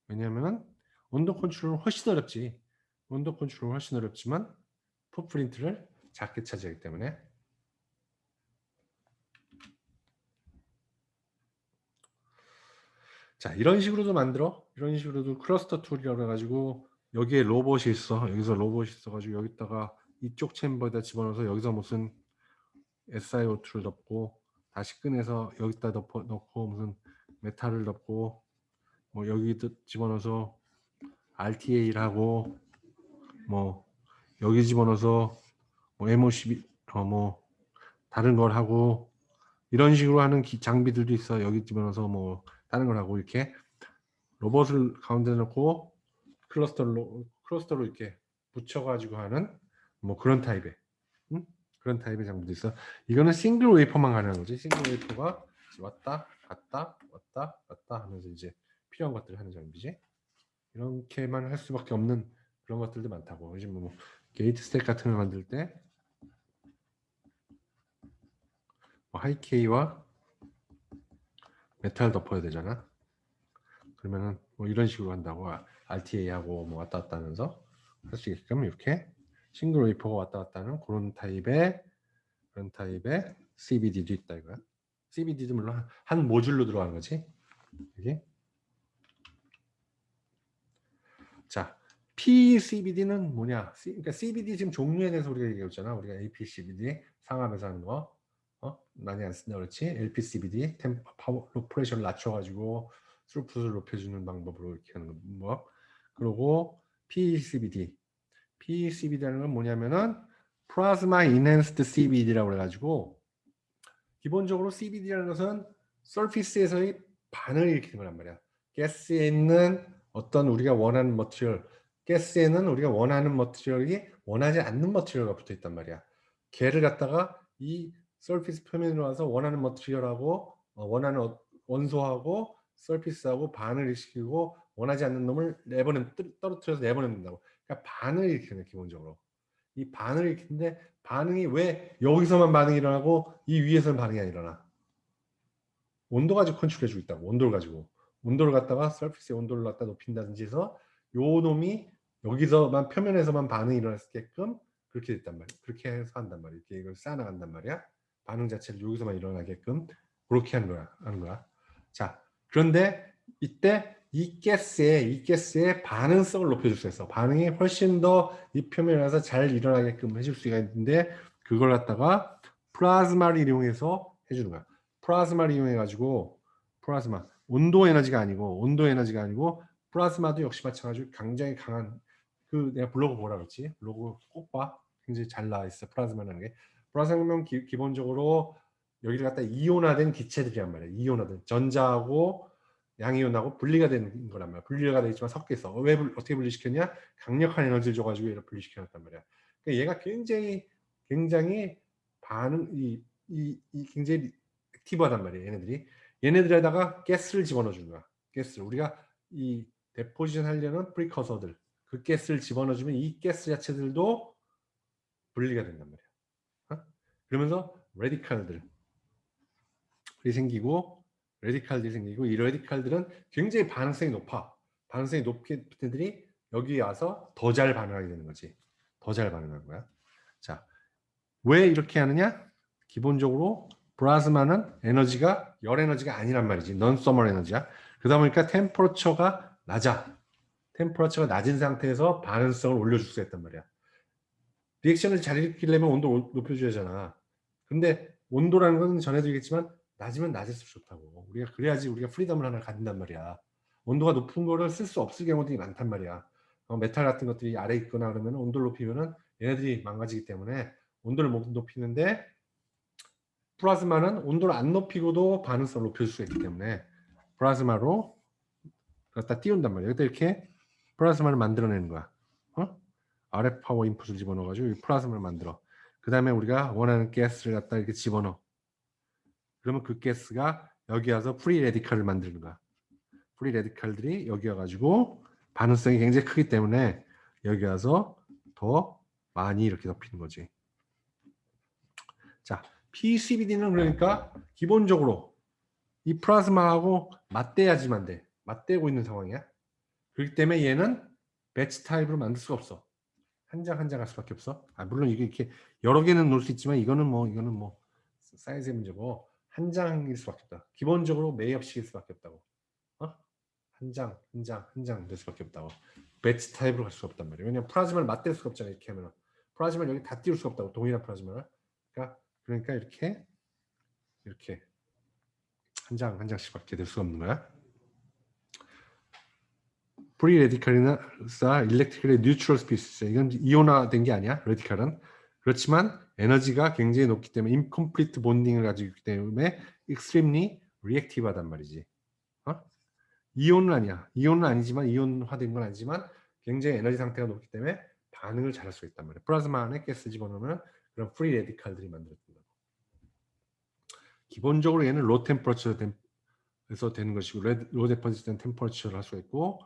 왜냐하면 온도 컨트롤은 훨씬 어렵지. 온도 컨트롤은 훨씬 어렵지만 풋프린트를 작게 차지하기 때문에. 자, 이런 식으로도 만들어. 이런 식으로도 클러스터 툴이라고 해가지고 여기에 로봇이 있어. 여기서 로봇이 있어가지고 여기다가 이쪽 챔버에다 집어넣어서 여기서 무슨 SiO2를 덮고 다시 꺼내서 여기다 넣고 무슨 메탈을 덮고 뭐 여기 집어넣어서 RTA를 하고 뭐 여기 집어넣어서 뭐 M52 뭐 다른 걸 하고 이런 식으로 하는 장비들도 있어. 여기 집어넣어서 뭐 다른 걸 하고 이렇게 로봇을 가운데 넣고 클러스터로 이렇게 붙여가지고 하는 뭐 그런 타입의 그런 타입의 장비도 있어. 이거는 싱글 웨이퍼만 가능한 거지. 싱글 웨이퍼가 왔다 갔다 왔다 갔다 하면서 이제 필요한 것들을 하는 장비지. 이렇게만 할 수밖에 없는 그런 것들도 많다고. 요즘 뭐 게이트 스택 같은 거 만들 때 뭐 하이케이와 메탈 덮어야 되잖아. 그러면은 뭐 이런 식으로 한다고 RTA하고 뭐 왔다 갔다 하면서 할 수 있게끔 이렇게 싱글 웨이퍼가 왔다 갔다 하는 그런 타입의 CBD도 있다 이거야. CBD도 물론 한 모듈로 들어가는 거지. 이게 자 PCBD는 뭐냐? 그러니까 CBD 지금 종류에 대해서 우리가 얘기했잖아. 우리가 APCBD 상압에서 하는 거. 많이 안 쓴다 그렇지? LPCBD 파워 프레셔를 낮춰가지고 스루풋을 높여주는 방법으로 이렇게 하는 거. 그리고 PECBD라는 건 뭐냐면은 플라즈마 인핸스드 CBD라고 해가지고 기본적으로 CBD라는 것은 서피스에서의 반응을 일으키는 거란 말이야. 가스에 있는 어떤 우리가 원하는 머티리얼, 가스에는 우리가 원하는 머티리얼이 원하지 않는 머티리얼가 붙어 있단 말이야. 걔를 갖다가 이 서피스 표면으로 와서 원하는 머티리얼하고 원하는 원소하고 서피스하고 반응을 일으키고 원하지 않는 놈을 떨어뜨려서 내보낸다고. 그러니까 반응을 일으키는 기본적으로. 이 반응을 일으키는데 반응이 왜 여기서만 반응이 일어나고 이 위에서는 반응이 안 일어나? 온도 가지고 컨트롤해주고 있다고. 온도를 갖다가 서피스의 온도를 갖다 높인다든지 해서 요 놈이 여기서만 표면에서만 반응이 일어났게끔 그렇게 됐단 말이야. 그렇게 해서 한단 말이야. 이렇게 이걸 쌓아나간단 말이야. 반응 자체를 여기서만 일어나게끔 그렇게 하는 거야. 자, 그런데 이때 이 가스의 반응성을 높여줄 수 있어. 반응이 훨씬 더 이 표면에 와서 잘 일어나게끔 해줄 수가 있는데 그걸 갖다가 플라즈마를 이용해서 해주는 거야. 플라즈마를 이용해 가지고 온도 에너지가 아니고 플라즈마도 역시 마찬가지로 굉장히 강한 그 내가 블로그 보라 그랬지. 블로그 꼭 봐. 굉장히 잘 나와 있어. 플라즈마라는 게. 플라즈마는 기본적으로 여기를 갖다 이온화된 기체들이란 말이야. 이온화된 전자하고 양이온하고 분리가 되는 거란 말이야. 분리가 되지만 섞여 있어. 왜 어떻게 분리시켰냐? 강력한 에너지를 줘가지고 얘를 분리시켜놨단 말이야. 그러니까 얘가 굉장히 굉장히 액티브하단 말이야. 얘네들에다가 가스를 집어넣어 주는 거야. 가스를 우리가 이 데포지션 하려는 프리커서들 그 가스를 집어넣어 주면 이 가스 자체들도 분리가 된단 말이야. 그러면서 레디칼들이 생기고 이 레디칼들은 굉장히 반응성이 높아. 반응성이 높게 애들이 여기 와서 더 잘 반응하게 되는 거지. 더 잘 반응하는 거야. 자, 왜 이렇게 하느냐? 기본적으로 플라즈마는 열 에너지가 아니란 말이지. 넌 서멀 에너지야. 그러다 보니까 템퍼러처가 낮은 상태에서 반응성을 올려줄 수 있단 말이야. 리액션을 잘 일으키려면 온도를 높여줘야 하잖아. 근데 온도라는 건 전에도 얘기했지만 낮으면 낮을수록 좋다고. 우리가 그래야지 우리가 프리덤을 하나 가진단 말이야. 온도가 높은 거를 쓸 수 없을 경우들이 많단 말이야. 메탈 같은 것들이 아래 있거나 그러면 온도를 높이면은 얘네들이 망가지기 때문에 온도를 못 높이는데, 플라즈마는 온도를 안 높이고도 반응성을 높일 수 있기 때문에 플라즈마로 갖다 띄운단 말이야. 여기다 이렇게 플라즈마를 만들어내는 거야. RF 파워 인풋을 집어넣어가지고 이 플라즈마를 만들어. 그 다음에 우리가 원하는 가스를 갖다 이렇게 집어넣어. 그러면 그 가스가 여기 와서 프리 레디칼을 만드는 거야. 프리 레디칼들이 여기 와가지고 반응성이 굉장히 크기 때문에 여기 와서 더 많이 이렇게 덮이는 거지. 자, PCBD는 그러니까 기본적으로 이 플라즈마하고 맞대야지만 돼. 맞대고 있는 상황이야. 그렇기 때문에 얘는 배치 타입으로 만들 수가 없어. 한 장 한 장 할 수밖에 없어. 물론 이게 이렇게 여러 개는 놓을 수 있지만 이거는 뭐 사이즈의 문제고 한 장일 수밖에 없다. 기본적으로 매엽식일 수밖에 없다고. 한 장, 한 장, 한 장 될 수밖에 없다고. 배치 타입으로 갈 수가 없단 말이에요. 왜냐면 플라즈마를 맞댈 수가 없잖아. 이렇게 하면 플라즈마를 여기 다 띄울 수가 없다고. 동일한 플라즈마를. 그러니까 이렇게 한 장 한 장씩밖에 될 수가 없는 거야. 프리 레디칼이나 일렉트리컬의 뉴트럴 스피시스, 이건 이온화된 게 아니야. 레디칼은. 그렇지만 에너지가 굉장히 높기 때문에 인컴플리트 본딩을 가지고 있기 때문에 extremely reactive하단 말이지. 이온은 아니야. 이온은 아니지만 이온화된 건 아니지만 굉장히 에너지 상태가 높기 때문에 반응을 잘할 수 있단 말이야. 플라즈마 안에 가스 집어넣으면 그런 프리 레디칼들이 만들어진다. 기본적으로 얘는 로 템퍼러처에서 되는 것이고, 로 데포지션 템퍼러처를 할 수 있고,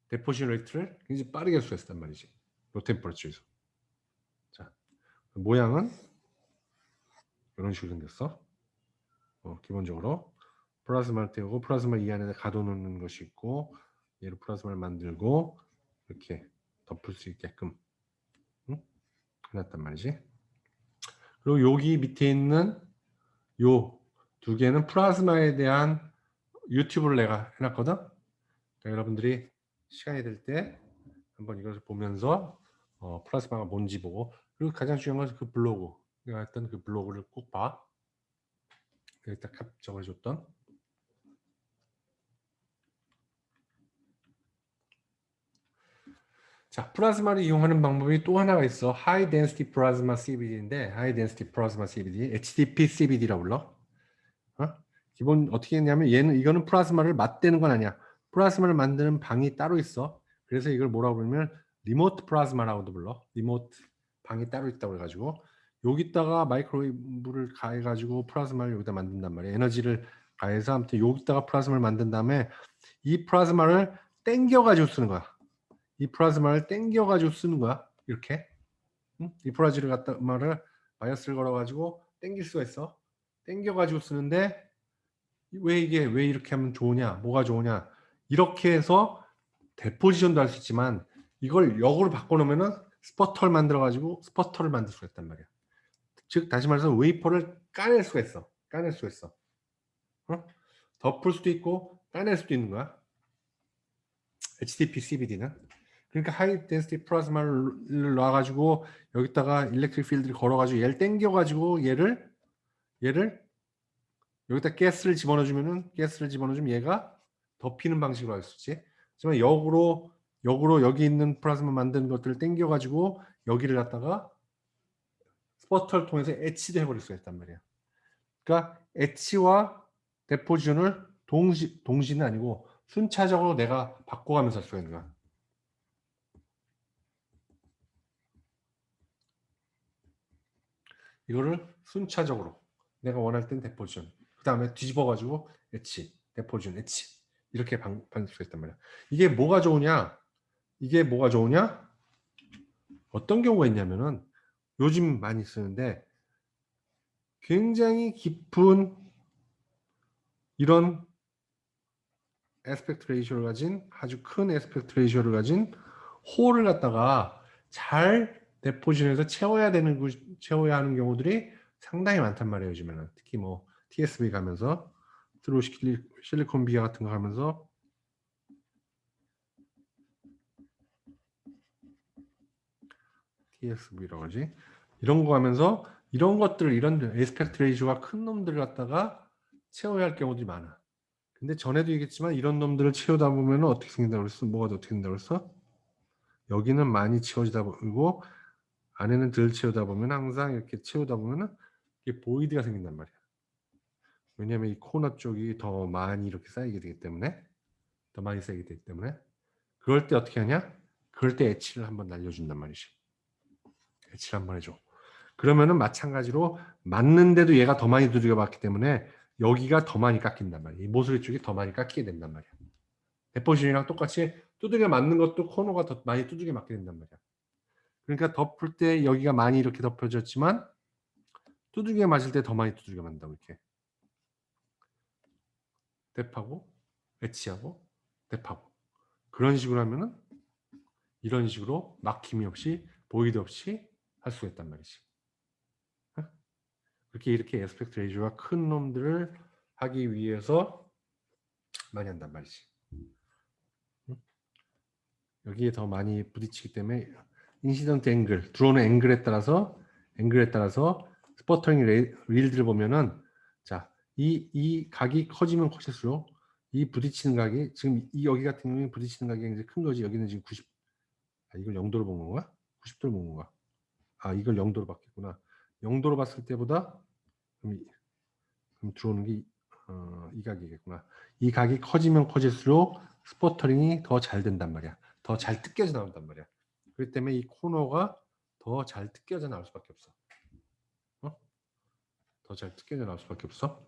데포지션 레이트를 굉장히 빠르게 할 수가 있단 말이지. 로 템퍼러처에서. 자, 모양은 이런 식으로 생겼어. 기본적으로 플라즈마를 태우고 플라즈마 이 안에 가둬놓는 것이 있고, 얘를 플라즈마를 만들고 이렇게 덮을 수 있게끔 해놨단 말이지. 그리고 여기 밑에 있는 요 두 개는 플라즈마에 대한 유튜브를 내가 해놨거든. 그러니까 여러분들이 시간이 될 때 한번 이것을 보면서 플라즈마가 뭔지 보고, 그리고 가장 중요한 것은 그 블로그, 내가 했던 그 블로그를 꼭 봐. 여기다 적어줬던. 자, 플라즈마를 이용하는 방법이 또 하나가 있어. High Density Plasma CBD인데, High Density Plasma CBD, HDP CBD라고 불러. 기본 어떻게 했냐면 이거는 플라즈마를 맞대는 건 아니야. 플라즈마를 만드는 방이 따로 있어. 그래서 이걸 뭐라고 부르면 리모트 플라즈마라고도 불러. 리모트 방이 따로 있다고 해가지고 여기다가 마이크로웨이브를 가해가지고 플라즈마를 여기다 만든단 말이야. 에너지를 가해서 아무튼 여기다가 플라즈마를 만든 다음에 이 플라즈마를 땡겨가지고 쓰는 거야. 이 플라즈마를 땡겨가지고 쓰는 거야. 이렇게. 이 플라즈마를 바이어스를 걸어가지고 땡길 수가 있어. 땡겨가지고 쓰는데 왜 이렇게 하면 좋으냐? 뭐가 좋으냐? 이렇게 해서 데포지션도 할 수 있지만 이걸 역으로 바꿔놓으면은 스퍼터를 만들어가지고 스퍼터를 만들 수가 있단 말이야. 즉 다시 말해서 웨이퍼를 까낼 수가 있어. 까낼 수가 있어. 덮을 수도 있고 까낼 수도 있는 거야. HDP CBD는. 그러니까 하이 덴시티 플라즈마를 놔가지고 여기다가 일렉트릭 필드를 걸어가지고 얘를 땡겨가지고 얘를 여기다 가스를 집어넣어주면 얘가 덮이는 방식으로 할 수 있지. 하지만 역으로 여기 있는 플라즈마 만드는 것들을 땡겨가지고 여기를 갖다가 스퍼터를 통해서 에치도 해버릴 수가 있단 말이야. 그러니까 에치와 데포지션을 동시는 아니고 순차적으로 내가 바꿔가면서 할 수가 있는 거야. 이거를 순차적으로 내가 원할 땐 데포지션, 그 다음에 뒤집어가지고 에치, 데포지션, 에치 이렇게 받을 수가 있단 말이야. 이게 뭐가 좋으냐? 어떤 경우가 있냐면은 요즘 많이 쓰는데 굉장히 깊은 이런 에스펙트 레이쇼를 가진, 아주 큰 에스펙트 레이쇼를 가진 홀을 갖다가 잘 데포지션해서 채워야 하는 경우들이 상당히 많단 말이에요. 요즘에는 특히 뭐 TSV 가면서 트루 실리콘 비아 같은 거 하면서 TSV라고 하지, 이런 거 하면서 이런 것들, 이런 에스펙트 레이쇼가 큰 놈들 갖다가 채워야 할 경우들이 많아. 근데 전에도 얘기했지만 이런 놈들을 채우다 보면 어떻게 생긴다고 그랬어? 뭐가 어떻게 된다고 그랬어? 여기는 많이 채워지다 보고 안에는 덜 채우다 보면 항상 이렇게 채우다 보면은 이게 보이드가 생긴단 말이야. 왜냐하면 이 코너 쪽이 더 많이 이렇게 쌓이게 되기 때문에 더 많이 쌓이게 되기 때문에 그럴 때 어떻게 하냐? 그럴 때 엣지를 한번 날려준단 말이지. 엣지를 한번 해줘. 그러면은 마찬가지로 맞는데도 얘가 더 많이 두들겨 맞기 때문에 여기가 더 많이 깎인단 말이야. 이 모서리 쪽이 더 많이 깎이게 된단 말이야. 데포지션이랑 똑같이 두들겨 맞는 것도 코너가 더 많이 두들겨 맞게 된단 말이야. 그러니까 덮을 때 여기가 많이 이렇게 덮여졌지만 두들겨 맞을 때 더 많이 두들겨 맞는다고 이렇게. 뎁하고 엣지하고 뎁하고 그런 식으로 하면은 이런 식으로 막힘이 없이 보이드 없이 할 수가 있단 말이지. 그렇게 이렇게 에스펙트 레이쇼가 큰 놈들을 하기 위해서 많이 한단 말이지. 여기에 더 많이 부딪히기 때문에 인시던트 앵글, 들어오는 앵글에 따라서 스퍼터링 릴들을 보면은 자, 이 각이 커지면 커질수록 이 부딪히는 각이 지금 이 여기 같은 경우에 부딪히는 각이 이제 큰 거지. 여기는 지금 90. 이걸 0도로 본 건가? 90도로 본 건가? 이걸 0도로 봤겠구나. 0도로 봤을 때보다 그럼 들어오는 게 이 각이겠구나. 이 각이 커지면 커질수록 스포터링이 더 잘 된단 말이야. 더 잘 뜯겨져 나온단 말이야. 그렇기 때문에 이 코너가 더 잘 뜯겨져 나올 수밖에 없어. 더 잘 뜯겨져 나올 수밖에 없어.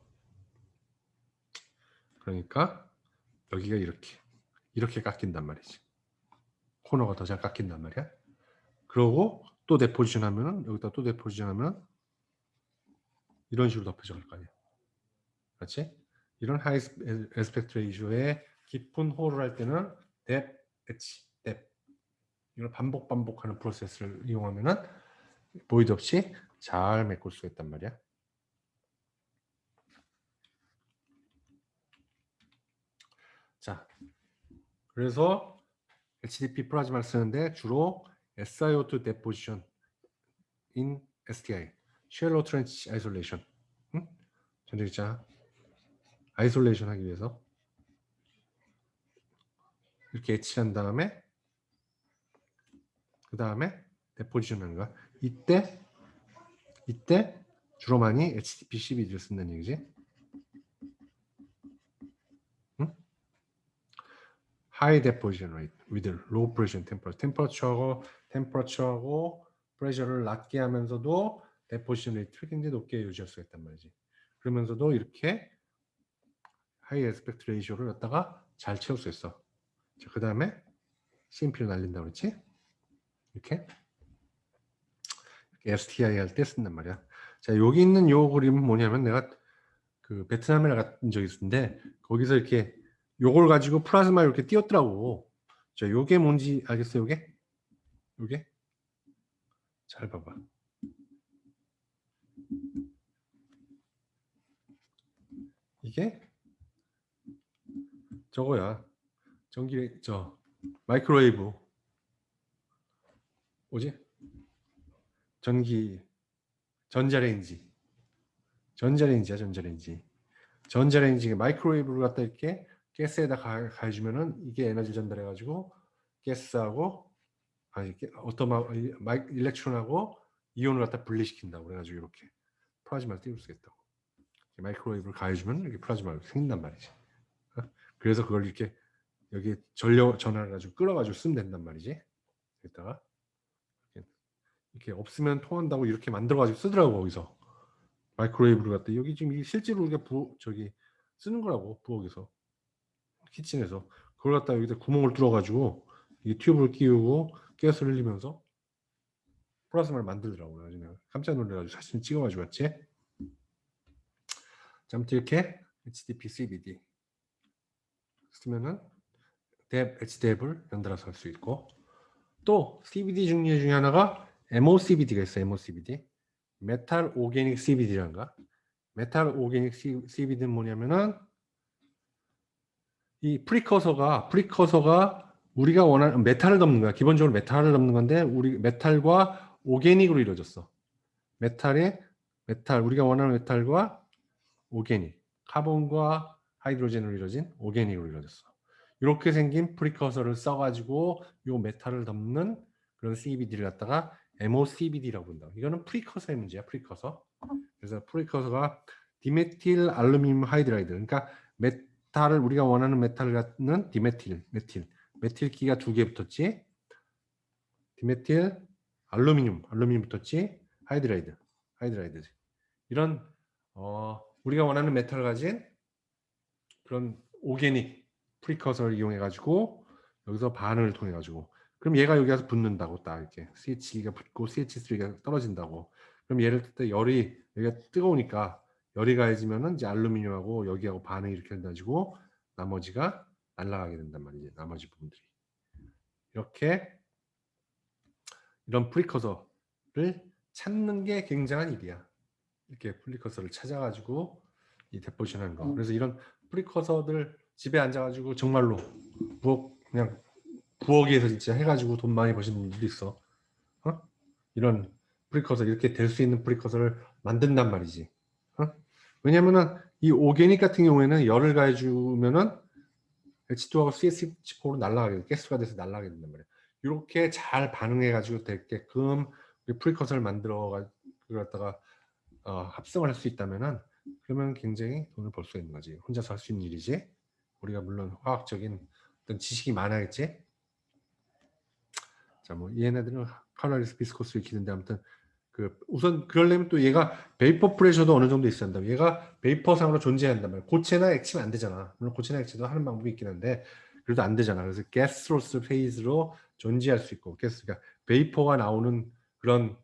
그러니까 여기가 이렇게 깎인단 말이지. 코너가 더 잘 깎인단 말이야. 그러고 또 데포지션 하면은 여기다 또 데포지션 하면 이런 식으로 덮여져 갈 거 아니야. 그렇지? 이런 하이 에스펙트 레이쇼의 깊은 홀을 할 때는 뎁, 엣지, 뎁 이걸 반복하는 프로세스를 이용하면은 보이드 없이 잘 메꿀 수 있단 말이야. 자, 그래서 HDP 플라즈마를 쓰는데 주로 SiO2 deposition in STI, Shallow Trench Isolation. 전자기자 아이솔레이션 하기 위해서 이렇게 엣치한 다음에 그 다음에 데포지션 하는 거야. 이때 주로 많이 HDP CVD를 쓴다는 얘기지. 응? High deposition rate with low pressure temperature. 템퍼처하고 프레셔를 낮게 하면서도 데포지션 레이트를 굉장히 높게 유지할 수가 있단 말이지. 그러면서도 이렇게 하이 에스펙트 레이쇼를 갖다가 잘 채울 수 있어. 자, 그 다음에 CMP를 날린다고 그랬지? 이렇게 STI 할 때 쓴단 말이야. 자, 여기 있는 요 그림은 뭐냐면 내가 그 베트남에 나간 적이 있었는데 거기서 이렇게 요걸 가지고 플라즈마 이렇게 띄웠더라고. 자, 요게 뭔지 알겠어요? 요게? 잘 봐봐. 이게 저거야. 마이크로웨이브. 뭐지? 전자레인지야, 전자레인지. 전자레인지 마이크로웨이브를 갖다 이렇게 가스에다 가해주면은 이게 에너지 전달해가지고 가스하고 일렉트론하고 이온을 갖다 분리시킨다고 그래가지고 이렇게 플라즈마를 띄울 수 있다고. 마이크로웨이브를 가해주면 이렇게 플라즈마가 생긴단 말이지. 그래서 그걸 이렇게 여기 전화를 가지고 끌어가지고 쓰면 된단 말이지. 여기다가 이렇게 없으면 통한다고 이렇게 만들어가지고 쓰더라고 거기서. 마이크로웨이브를 갖다 여기 지금 실제로 우리가 쓰는 거라고 부엌에서 키친에서 그걸 갖다 여기다 구멍을 뚫어가지고 이 튜브를 끼우고 가스를 흘리면서 플라즈마를 만들더라고요. 나중에 깜짝 놀래가지고 사진 찍어가지고 왔지. 아무튼 이렇게 HDP CVD 쓰면은 HDEP을 연달아서 할 수 있고 또 CVD 중에 하나가 MOCVD가 있어요. MOCVD 메탈 오게닉 CVD란가. 메탈 오게닉 CVD는 뭐냐면은 이 프리커서가 우리가 원하는 메탈을 덮는 거야. 기본적으로 메탈을 덮는 건데 우리 메탈과 오게닉으로 이루어졌어. 메탈 우리가 원하는 메탈과 오게닉. 카본과 하이드로젠으로 이루어진 오게닉으로 이루어졌어. 이렇게 생긴 프리커서를 써가지고 요 메탈을 덮는 그런 CBD를 갖다가 MOCBD라고 본다. 이거는 프리커서의 문제야, 프리커서. 그래서 프리커서가 디메틸 알루미늄 하이드라이드. 그러니까 메탈을 우리가 원하는 메탈을 갖는 메틸기가 2개 붙었지. 디메틸 알루미늄 붙었지. 하이드라이드. 이런 우리가 원하는 메탈을 가진 그런 오게닉 프리커서를 이용해 가지고 여기서 반응을 통해 가지고 그럼 얘가 여기 가서 붙는다고 딱 이렇게 CH2가 붙고 CH3가 떨어진다고. 그럼 얘를 때 열이 여기가 뜨거우니까 열이 가해지면은 이제 알루미늄하고 여기하고 반응이 이렇게 돼가지고 나머지가 날아가게 된단 말이지. 나머지 부분들이 이렇게 이런 프리커서를 찾는 게 굉장한 일이야. 이렇게 프리커서를 찾아가지고 이 데포지션하는 거. 그래서 이런 프리커서들 집에 앉아가지고 정말로 그냥 부엌에서 진짜 해가지고 돈 많이 버시는 분들도 있어. 이런 프리커서 이렇게 될 수 있는 프리커서를 만든단 말이지. 왜냐면은 이 오게닉 같은 경우에는 열을 가해주면은 H2하고 CH4로 날아가게 가스가 돼서 날아가게 된단 말이야. 이렇게 잘 반응해가지고 되게끔 프리커서를 만들어 갖다가 합성을 할 수 있다면은 그러면 굉장히 돈을 벌 수 있는 거지. 혼자서 할 수 있는 일이지. 우리가 물론 화학적인 어떤 지식이 많아야겠지. 자, 뭐 얘네들은 칼로리스 비스코스 익히는데 아무튼 우선 그러려면 또 얘가 베이퍼 프레셔도 어느 정도 있어야 한다. 얘가 베이퍼상으로 존재한단 말이야. 고체나 액체는 안 되잖아. 물론 고체나 액체도 하는 방법이 있긴 한데 그래도 안 되잖아. 그래서 가스로스 페이즈로 존재할 수 있고 그러니까 베이퍼가 나오는 그런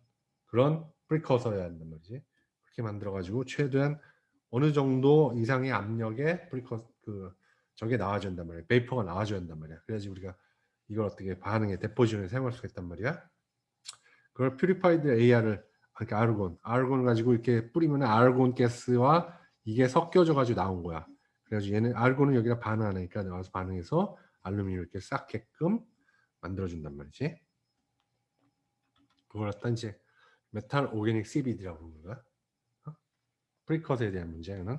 프리커서여야 한단 말이지. 그렇게 만들어 가지고 최대한 어느 정도 이상의 압력에 저게 나와줘야 한단 말이야. 베이퍼가 나와줘야 한단 말이야. 그래야지 우리가 이걸 어떻게 반응에 데포지션에 사용할 수가 있단 말이야. 그걸 퓨리파이드 AR을 그러니까 아르곤을 가지고 이렇게 뿌리면 아르곤 가스와 이게 섞여져 가지고 나온 거야. 그래가지고 얘는 아르곤은 여기다 반응 안 하니까 나와서 반응해서 알루미늄을 이렇게 쌓게끔 만들어준단 말이지. 그걸 갖다 이제 메탈 오게닉 CBD라고 부르는 거야. 프리커서에 대한 문제는.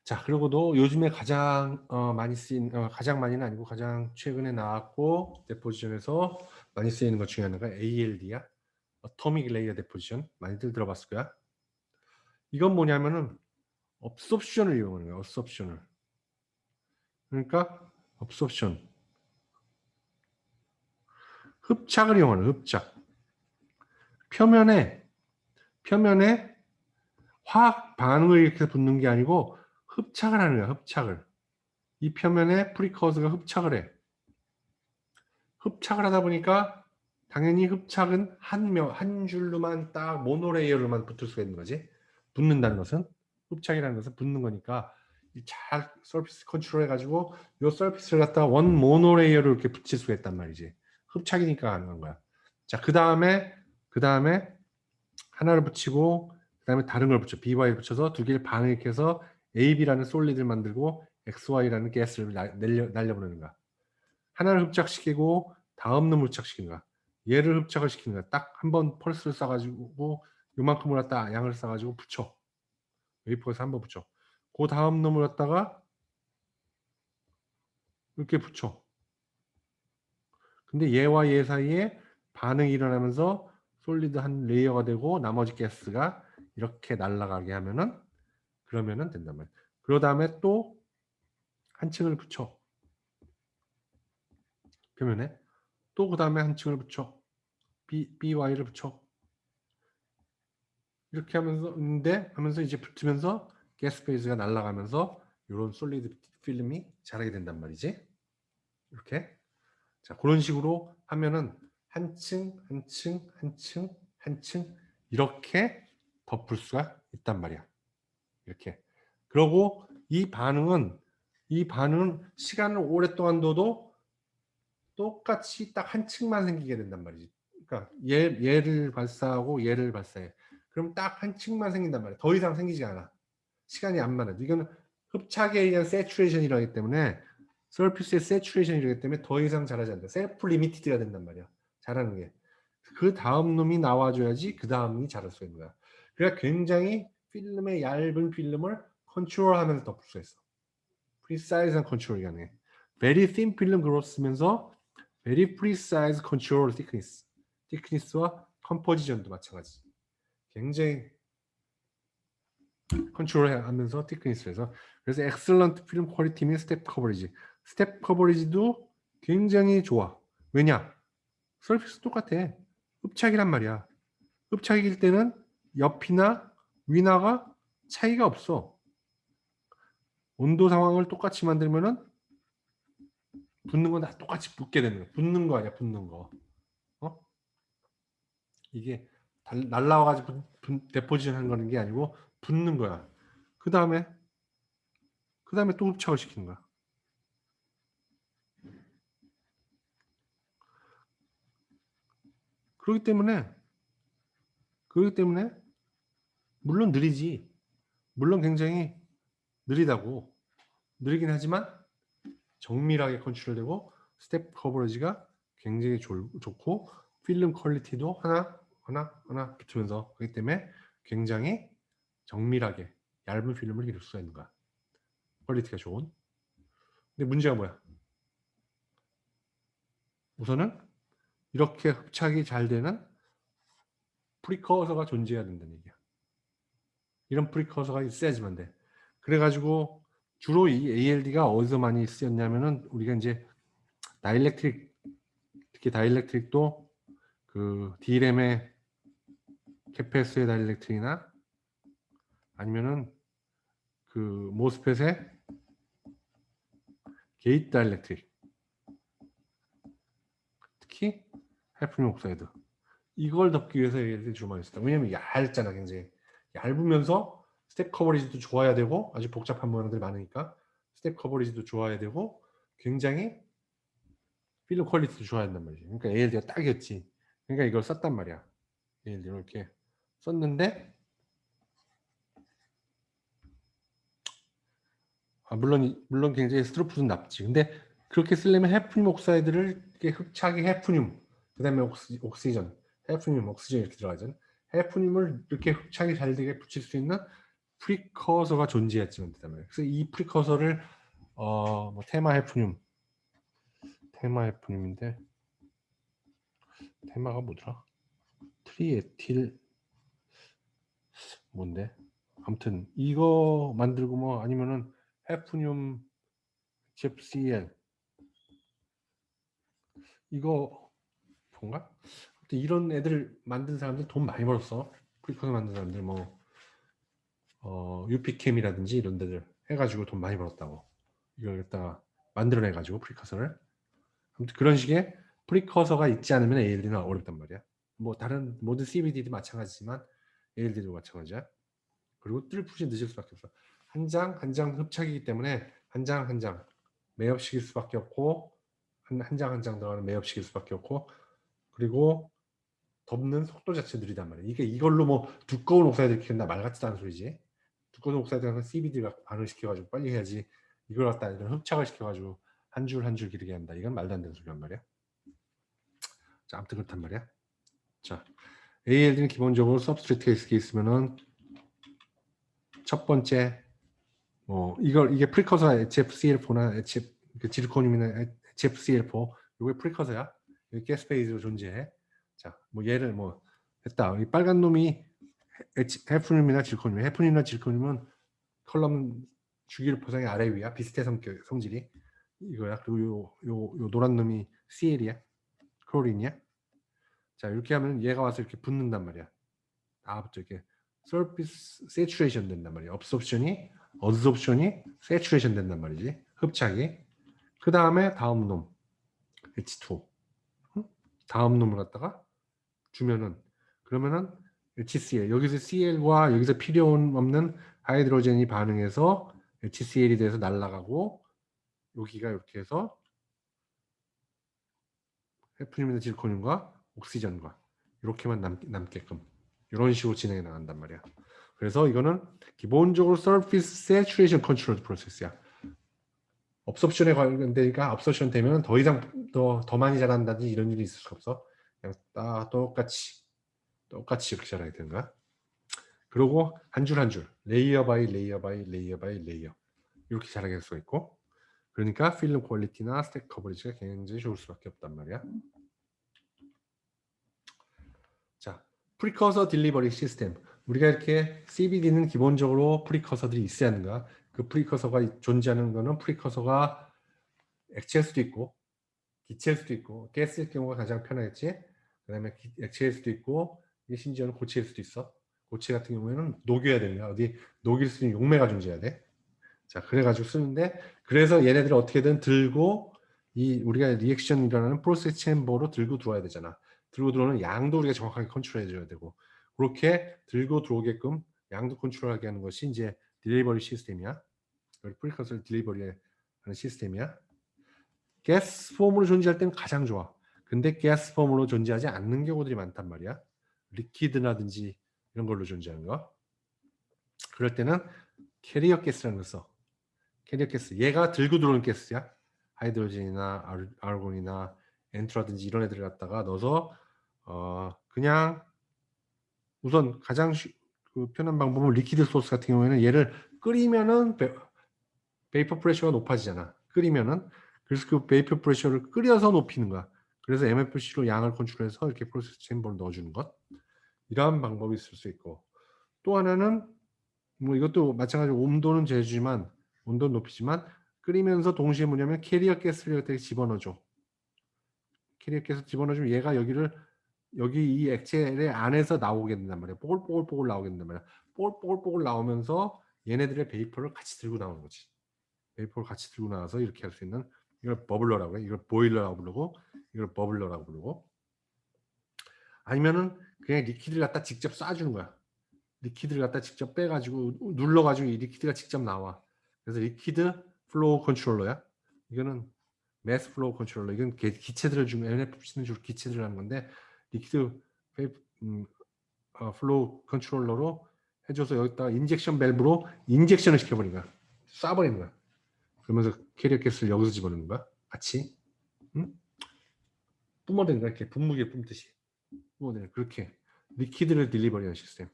자, 그리고도 요즘에 가장 많이 쓰인 가장 많이는 아니고 가장 최근에 나왔고 데포지션에서 많이 쓰이는 것 중에 하나가 ALD야. 어토믹 레이어 데포지션. 많이들 들어봤을 거야. 이건 뭐냐면은 업소션을 이용하는 거야. 업소션을. 그러니까 업소션. 흡착을 이용하는 흡착. 표면에 화학 반응을 이렇게 붙는 게 아니고 흡착을 하는 거야. 흡착을. 이 표면에 프리커서가 흡착을 해. 흡착을 하다 보니까 당연히 흡착은 한 줄로만 딱 모노레이어로만 붙을 수가 있는 거지. 붙는다는 것은 흡착이라는 것은 붙는 거니까 잘 서피스 컨트롤 해가지고 이 서피스를 갖다가 원 모노레이어로 이렇게 붙일 수가 있단 말이지. 흡착이니까 가능한 거야. 자, 그 다음에 하나를 붙이고 그 다음에 다른 걸 붙여 BY를 붙여서 두 개를 반응해서 AB라는 솔리드를 만들고 XY라는 가스를 날려보내는 거야. 하나를 흡착시키고 다음 놈을 흡착시키는 거야. 얘를 흡착을 시키는 거야. 딱 한 번 펄스를 쏴가지고 요만큼을 갖다 양을 쏴가지고 붙여. 웨이퍼에서 한 번 붙여. 그 다음 놈을 갖다가 이렇게 붙여. 근데 얘와 얘 사이에 반응이 일어나면서 솔리드 한 레이어가 되고 나머지 가스가 이렇게 날아가게 하면은 그러면은 된단 말이야. 그 다음에 또 한 층을 붙여. 표면에. 또 그 다음에 한 층을 붙여. BY를 붙여. 이렇게 하면서 이제 붙으면서 가스 페이즈가 날아가면서 이런 솔리드 필름이 자라게 된단 말이지. 이렇게. 자, 그런 식으로 하면은 한 층 이렇게 덮을 수가 있단 말이야. 이렇게. 그리고 이 반응은 시간을 오랫동안 둬도 똑같이 딱 한 층만 생기게 된단 말이지. 그러니까 얘를 발사하고 얘를 발사해. 그럼 딱 한 층만 생긴단 말이야. 더 이상 생기지 않아. 시간이 안 많아. 이거는 흡착에 의한 세츄레이션이라기 때문에 서피스의 세츄레이션이라기 때문에 더 이상 자라지 않는다. 셀프 리미티드가 된단 말이야. 자라는 게. 그 다음 놈이 나와줘야지 그 다음이 자랄 수 있는 거야. 그러니까 굉장히 필름의 얇은 필름을 컨트롤하면서 덮을 수 있어. 프리사이즈한 컨트롤이 가능해. very thin 필름 그룹 쓰면서 very precise control thickness. thickness와 컴포지션도 마찬가지. 굉장히 컨트롤하면서 thickness에서 그래서 excellent film quality 및 step coverage. step coverage도 굉장히 좋아. 왜냐? 서피스 똑같아. 흡착이란 말이야. 흡착일 때는 옆이나 위나가 차이가 없어. 온도 상황을 똑같이 만들면은 붙는 건 다 똑같이 붙게 되는 거야. 붙는 거 아니야, 붙는 거. 어? 이게 날라와가지고 데포지션 하는 거는 게 아니고 붙는 거야. 그 다음에 또 흡착을 시키는 거야. 그렇기 때문에 물론 느리지. 물론 굉장히 느리다고. 느리긴 하지만 정밀하게 컨트롤되고 스텝 커버리지가 굉장히 좋고 필름 퀄리티도 하나 붙으면서 그렇기 때문에 굉장히 정밀하게 얇은 필름을 기를 수가 있는 거야. 퀄리티가 좋은. 근데 문제가 뭐야? 우선은 이렇게 흡착이 잘 되는 프리커서가 존재해야 된다는 얘기야. 이런 프리커서가 있어야지만 돼. 그래가지고 주로 이 ALD가 어디서 많이 쓰였냐면은 우리가 이제 다이렉트릭, 특히 다이렉트릭도 그 D램의 캐패스의 다이렉트릭이나 아니면은 그 모스펫의 게이트 다이렉트릭, 특히 해프님 옥사이드, 이걸 덮기 위해서 ALD 주로 많이 썼다. 왜냐면 얇잖아. 굉장히 얇으면서 스텝 커버리지도 좋아야 되고 아주 복잡한 모양들이 많으니까 스텝 커버리지도 좋아야 되고 굉장히 필름 퀄리티도 좋아야 된단 말이지. 그러니까 ALD가 딱이었지. 그러니까 이걸 썼단 말이야. ALD를 이렇게 썼는데 물론 굉장히 스트로프는 nap지. 근데 그렇게 쓰려면 해프늄 옥사이드를 이렇게 흡착이 해프늄, 그다음에 옥시전, 해프늄, 옥시전 이렇게 들어가잖아. 해프늄을 이렇게 흡착이 잘 되게 붙일 수 있는 프리커서가 존재했지만 된단 말이야. 그래서 이 프리커서를 뭐 테마 해프늄인데 테마가 뭐더라? 트리에틸 뭔데? 아무튼 이거 만들고 뭐 아니면은 해프늄 HFCl 이거 뭔가? 이런 애들 만든 사람들 돈 많이 벌었어. 프리커서 만든 사람들 뭐 유피캠이라든지 이런 데들 해가지고 돈 많이 벌었다고. 이걸 갖다가 만들어내가지고 프리커서를. 아무튼 그런 식의 프리커서가 있지 않으면 ALD는 어렵단 말이야. 뭐 다른 모든 CVD도 마찬가지지만 ALD도 마찬가지야. 그리고 뜰푸시 늦을 수밖에 없어. 한 장 한 장 흡착이기 때문에 한 장 한 장 매업시킬 수밖에 없고 한 장 한 장 들어가는 매업시킬 수밖에 없고 그리고 덮는 속도 자체 느리단 말이야. 이게 이걸로 뭐 두꺼운 옥사이드 키운다 말 같지도 않은 소리지. 두꺼운 옥사이드는 CVD가 반응을 시켜가지고 빨리 해야지. 이걸 갖다 이런 흡착을 시켜가지고 한 줄 한 줄 기르게 한다. 이건 말도 안 되는 소리란 말이야. 자, 아무튼 그렇단 말이야. 자, ALD는 기본적으로 서브스트레이트가 있으면은 첫 번째 이게 프리커서 HFCl4나 지르코늄이나 HFCl4 이게 프리커서야. 여기 가스페이지로 존재해. 자, 뭐 얘를 뭐 했다. 이 빨간 놈이 해프늄이나 질코늄. 해프늄이나 질코늄은 컬럼 주기율 포상의 아래 위야. 비슷해 성질이. 이거야. 그리고 요 노란 놈이 CL이야. 클로린이야. 자, 이렇게 하면 얘가 와서 이렇게 붙는단 말이야. 다부터 이렇게 surface saturation 된단 말이야. absorption이 saturation 된단 말이지. 흡착이. 그 다음에 다음 놈 H2. 다음 놈을 갖다가 주면은 그러면은 HCl 여기서 CL과 여기서 필요 없는 하이드로젠이 반응해서 HCl이 돼서 날아가고 여기가 이렇게 해서 해프늄이나 질코늄과 옥시전과 이렇게만 남게끔 이런 식으로 진행해 나간단 말이야. 그래서 이거는 기본적으로 surface saturation control 프로세스야. 업섭션에 관련되니까 업섭션 되면 더 이상 더 많이 자란다든지 이런 일이 있을 수 없어. 그냥 다 똑같이 이렇게 자라야 되는 거야. 그리고 한 줄 한 줄 레이어 바이 레이어 바이 레이어 바이 레이어 이렇게 자라게 할 수가 있고 그러니까 필름 퀄리티나 스택 커버리지가 굉장히 좋을 수밖에 없단 말이야. 자, 프리커서 딜리버리 시스템. 우리가 이렇게 CBD는 기본적으로 프리커서들이 있어야 하는가? 그 프리커서가 존재하는 거는 프리커서가 액체일 수도 있고 기체일 수도 있고 가스일 경우가 가장 편하겠지. 그다음에 액체일 수도 있고 이게 심지어는 고체일 수도 있어. 고체 같은 경우에는 녹여야 됩니다. 어디 녹일 수 있는 용매가 존재해야 돼. 자, 그래가지고 쓰는데 그래서 얘네들을 어떻게든 들고 이 우리가 리액션 일어나는 프로세스 챔버로 들고 들어와야 되잖아. 들고 들어오는 양도 우리가 정확하게 컨트롤해 줘야 되고 그렇게 들고 들어오게끔 양도 컨트롤하게 하는 것이 이제 딜리버리 시스템이야. 프리커서를 딜리버리 하는 시스템이야. 가스 폼으로 존재할 때는 가장 좋아. 근데 가스 폼으로 존재하지 않는 경우들이 많단 말이야. 리퀴드라든지 이런 걸로 존재하는 거. 그럴 때는 캐리어 가스라는 걸 써. 캐리어 가스. 얘가 들고 들어오는 가스야. 하이드로젠이나 아르곤이나 엔트라든지 이런 애들을 갖다가 넣어서 그냥 우선 가장 그 편한 방법은 리퀴드 소스 같은 경우에는 얘를 끓이면은 베이퍼 프레셔가 높아지잖아. 끓이면은 그래서 그 베이퍼 프레셔를 끓여서 높이는 거야. 그래서 MFC로 양을 컨트롤해서 이렇게 프로세스 챔버를 넣어주는 것. 이러한 방법이 있을 수 있고 또 하나는 뭐 이것도 마찬가지로 온도는 재주지만 온도는 높이지만 끓이면서 동시에 뭐냐면 캐리어 가스를 여기다 집어넣어줘. 캐리어 가스 집어넣어주면 얘가 여기 이 액체 안에서 나오게 된단 말이야. 뽀글뽀글 나오게 된단 말이야. 뽀글뽀글 나오면서 얘네들의 베이퍼를 같이 들고 나오는 거지. 베이퍼를 같이 들고 나와서 이렇게 할 수 있는 이걸 버블러라고 해. 이걸 보일러라고 부르고 이걸 버블러라고 부르고 아니면은 그냥 리퀴드를 갖다 직접 쏴주는 거야. 리퀴드를 갖다 직접 빼가지고 눌러가지고 이 리퀴드가 직접 나와. 그래서 리퀴드 플로우 컨트롤러야. 이거는 매스 플로우 컨트롤러. 이건 기체들을 주면 NFC는 주로 기체들을 하는 건데 리퀴드 플로우 컨트롤러로 해줘서 여기다가 인젝션 밸브로 인젝션을 시켜버린 거야. 쏴버리는 거야. 그러면서 캐리어 가스를 여기서 집어넣는 거야. 같이. 응? 뿜어대는 거야. 이렇게 분무기에 뿜듯이. 뿜어대는 그렇게 리퀴드를 딜리버리하는 시스템.